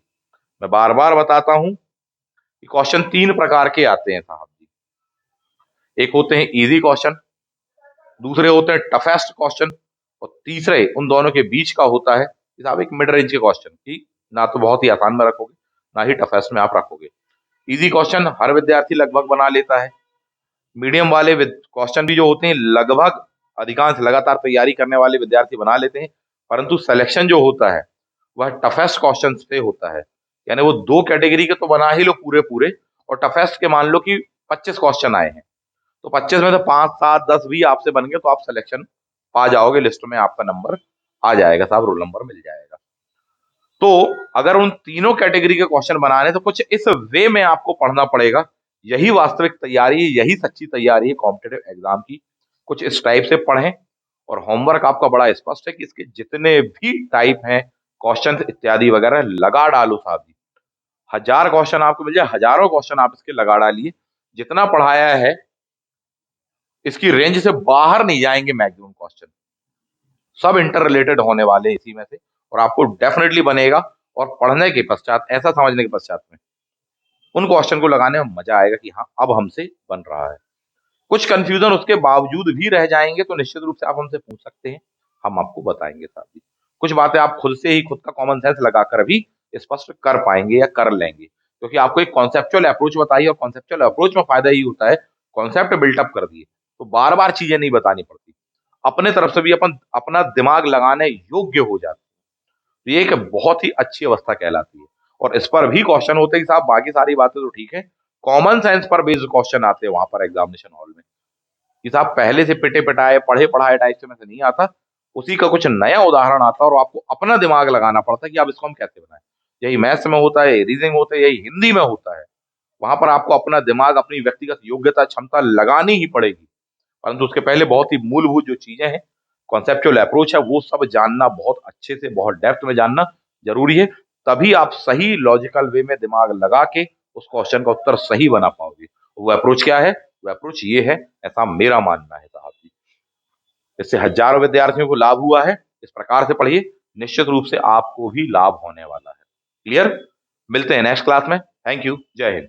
मैं बार बार बताता हूं कि क्वेश्चन तीन प्रकार के आते हैं साहब जी। एक होते हैं इजी क्वेश्चन, दूसरे होते हैं टफेस्ट क्वेश्चन, और तीसरे उन दोनों के बीच का होता है कि साहब एक मिड रेंज के क्वेश्चन की, ना तो बहुत ही आसान में रखोगे, ना ही टफेस्ट में आप रखोगे। इजी क्वेश्चन हर विद्यार्थी लगभग बना लेता है। मीडियम वाले क्वेश्चन भी जो होते हैं लगभग अधिकांश लगातार तैयारी करने वाले विद्यार्थी बना लेते हैं, परंतु सिलेक्शन जो होता है वह टफेस्ट क्वेश्चन पे होता है। यानी वो दो कैटेगरी के तो बना ही लो पूरे पूरे, और टफेस्ट के मान लो कि 25 क्वेश्चन आए हैं, तो 25 में से 5, 7, 10 भी आपसे बन गए तो आप सिलेक्शन पा जाओगे, लिस्ट में आपका नंबर आ जाएगा साहब, रोल नंबर मिल जाएगा। तो अगर उन तीनों कैटेगरी के क्वेश्चन बनाने तो कुछ इस वे में आपको पढ़ना पड़ेगा। यही वास्तविक तैयारी है, यही सच्ची तैयारी है कॉम्पिटेटिव एग्जाम की। कुछ इस टाइप से पढ़ें, और होमवर्क आपका बड़ा स्पष्ट है कि इसके जितने भी टाइप हैं क्वेश्चन इत्यादि वगैरह लगा डालो साहब जी। 1000 क्वेश्चन आपको मिल जाए, हजारों क्वेश्चन आप इसके लगा डालिए। जितना पढ़ाया है इसकी रेंज से बाहर नहीं जाएंगे मैक्सिमम क्वेश्चन, सब इंटर रिलेटेड होने वाले इसी में से, और आपको डेफिनेटली बनेगा। और पढ़ने के पश्चात, ऐसा समझने के पश्चात में उन क्वेश्चन को लगाने में मजा आएगा कि हाँ अब हमसे बन रहा है। कुछ कंफ्यूजन उसके बावजूद भी रह जाएंगे तो निश्चित रूप से आप हमसे पूछ सकते हैं, हम आपको बताएंगे साथ ही। कुछ बातें आप खुद से ही, खुद का कॉमन सेंस लगाकर भी स्पष्ट कर पाएंगे या कर लेंगे, क्योंकि आपको एक कॉन्सेप्चुअल अप्रोच बताई, और कॉन्सेप्चुअल अप्रोच में फायदा यही होता है, कॉन्सेप्ट बिल्टअप कर दिए तो बार बार चीजें नहीं बतानी पड़ती, अपने तरफ से भी अपन अपना दिमाग लगाने योग्य हो जाते हैं। तो ये एक बहुत ही अच्छी अवस्था कहलाती है। और इस पर भी क्वेश्चन होते हैं कि साहब बाकी सारी बातें तो ठीक है, कॉमन सेंस पर बेस्ड क्वेश्चन आते हैं वहां पर एग्जामिनेशन हॉल में, कि साहब पहले से पिटे पिटाए पढ़े पढ़ाए टाइप से में से नहीं आता, उसी का कुछ नया उदाहरण आता है और आपको अपना दिमाग लगाना पड़ता है कि आप इसको हम कैसे बनाएं। यही मैथ्स में होता है, रीजनिंग होता है, यही हिंदी में होता है। वहां पर आपको अपना दिमाग, अपनी व्यक्तिगत योग्यता क्षमता लगानी ही पड़ेगी, परंतु उसके पहले बहुत ही मूलभूत जो चीजें हैं, कॉन्सेप्चुअल अप्रोच है, वो सब जानना बहुत अच्छे से, बहुत डेप्थ में जानना जरूरी है। तभी आप सही लॉजिकल वे में दिमाग लगा के उस क्वेश्चन का उत्तर सही बना पाओगे। वो अप्रोच क्या है? वो अप्रोच ये है, ऐसा मेरा मानना है साहब जी। इससे हजारों विद्यार्थियों को लाभ हुआ है, इस प्रकार से पढ़िए, निश्चित रूप से आपको भी लाभ होने वाला है। क्लियर? मिलते हैं नेक्स्ट क्लास में। थैंक यू, जय हिंद।